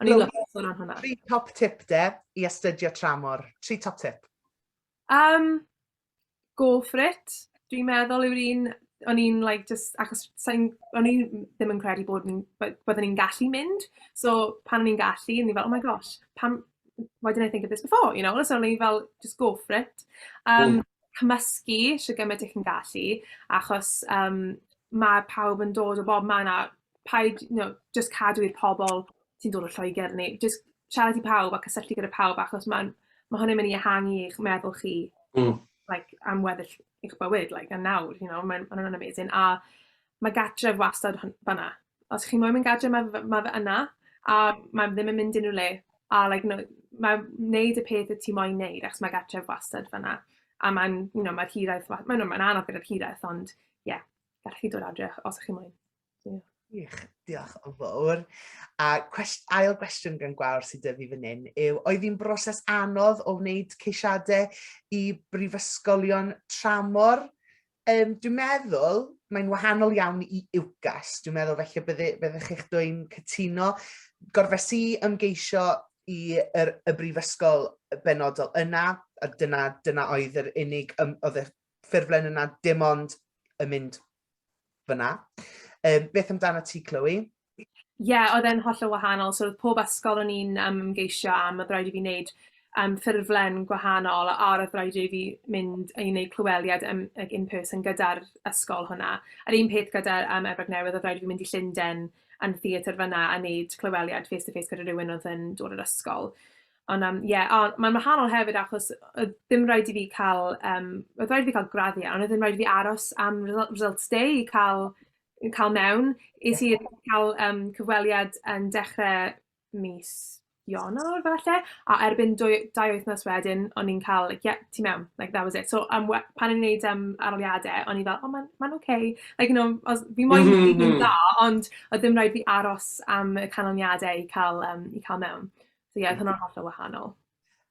o'n i'n lwcus o'n hwnna. 3 top tip de i astudio tramor. 3 top tip. Go for it. Dwi'n meddwl yw'r un, o'n i'n achos o'n i ddim yn credu byddwn ni'n gallu mynd. So pan o'n i'n gallu, o'n i fel, oh my gosh, why didn't I think of this before? So o'n i fel, just go for it. Cymysgu, sy'n gymryd eich yn gallu, achos mae pawb yn dod o bob man a just cadw i'r pobl sy'n dod o Lloegr neu, just siarad i pawb a cysylltu gyda pawb, achos mae hwnna'n mynd i ehangu eich meddwl chi am weddill eich bywyd, yn nawr, mae'n hwnna'n amazing. A mae gatref wastad fanna. Os chi'n moyn mynd gatref, mae fe yna, a mae ddim yn mynd unrhyw le. A mae wneud y peth y ti moyn wneud, achos mae gatref wastad fanna. A mae'n hiraeth, mae'n anodd gyda'r hiraeth, ond ie, gallech chi dod adre os chi'n moyn. Diolch yn fawr. A ail gwestiwn gan Gwawr sydd dy fi fan hyn yw, oedd hi'n broses anodd o wneud ceisiadau i brifysgolion tramor? Dwi'n meddwl mae'n wahanol iawn i uwgas. Dwi'n meddwl felly byddech chi'ch dwi'n cytuno. Gorfes i ymgeisio i y brifysgol benodol yna, a dyna oedd yr unig, oedd y ffurflen yna dim ond yn mynd fyna. Beth amdano ti, Chloé? Ie, oedd e'n hollol wahanol. So, oedd pob ysgol o'n i'n ymgeisio am, oedd rhaid i fi wneud ffurflen gwahanol, a oedd rhaid i fi mynd i wneud clyweliad in-person gyda'r ysgol hwnna. A'r un peth gyda'r Efrog Newydd, oedd rhaid i fi mynd i Llundain yn theatr fyna a wneud clyweliad face-to-face gyda rhywun oedd yn dod o'r ysgol. Ond mae'n wahanol hefyd achos oedd ddim rhaid i fi cael, oedd rhaid i fi cael graddiau, ond oedd ddim rhaid i fi aros am results day i cael mewn. Is i cael cyfweliad yn dechrau mis Ionawr falle, a erbyn 2 wythnos wedyn, o'n i'n cael, ti mewn, that was it. So pan o'n i'n gwneud aroliadau, o'n i fel, mae'n okay. Fi moyn yn da, ond oedd ddim rhaid fi aros am y canlyniadau i cael mewn. So oedd hwnna'n hollol wahanol.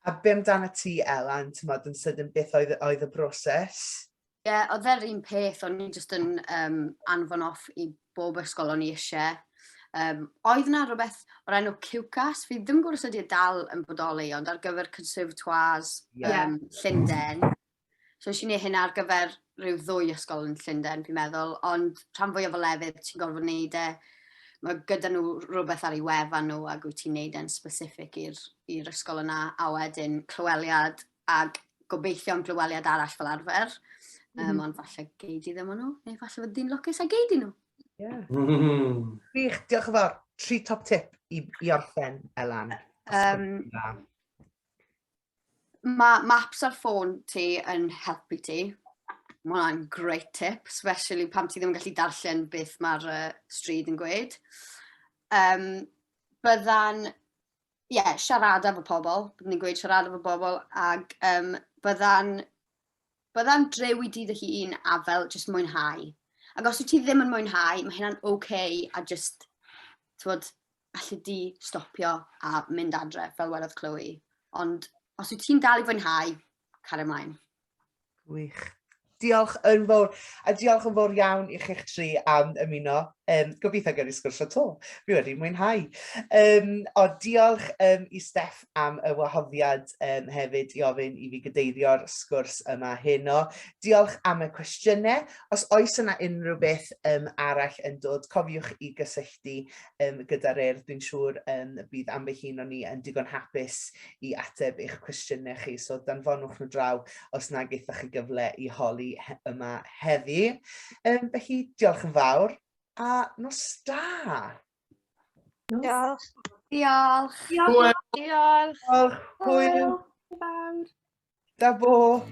A be amdano ti, Elan, yn sydyn beth oedd y broses? Oedd e'r un peth, o'n i jyst yn anfon off i bob ysgol o'n i eisiau. Oedd yna rhywbeth o'r enw Cwcas, fi ddim gwrs ydy dal yn bodoli, ond ar gyfer conservatoires Llundain. So eisiau gwneud hynna ar gyfer rhyw 2 ysgol yn Llundain, fi'n meddwl, ond rhan fwyaf o lefydd ti'n gorfod wneud mae gyda nhw rhywbeth ar ei wefan nhw ac wyt ti'n wneud e'n specific i'r ysgol yna, a wedyn clyweliad ac gobeithio am glyweliad arall fel arfer. Ond falle geidi ddim o'n nhw, neu falle fod di'n lwcus a geidi nhw. Gwych, diolch yn fawr. 3 top tip i orffen, Elan. Mae maps ar ffôn ti yn helpu ti. Mae hwnna'n great tip, especially pam ti ddim yn gallu darllen beth mae'r stryd yn gweud. Bydda'n, siarad efo pobl, byddwn ni'n gweud siarad efo pobl, ac bydda'n drew i di dy hun a fel just mwynhau. Ac os wyt ti ddim yn mwynhau, mae hynna'n okay a just, allu di stopio a mynd adre, fel welodd Chloé. Ond os wyt ti'n dal i fwynhau, cario ymlaen. Gwych. Diolch yn fawr, a diolch yn fawr iawn i chi'ch 3 am ymuno. Gobeithio gen i sgwrs o to, fi wedi mwynhau. O diolch i Steff am y wahoddiad hefyd i ofyn i fi gydeirio'r sgwrs yma heno. Diolch am y cwestiynau. Os oes yna unrhyw beth arall yn dod, cofiwch i gysylltu gyda'r dwi'n siŵr bydd ambell un o'n ni yn digon hapus i ateb eich cwestiynau chi. So danfonwch nhw draw os nag eithaf chi gyfle i holi yma heddi. Felly diolch yn fawr. A nos da! Diolch. Diolch. Hwyl! Da bo!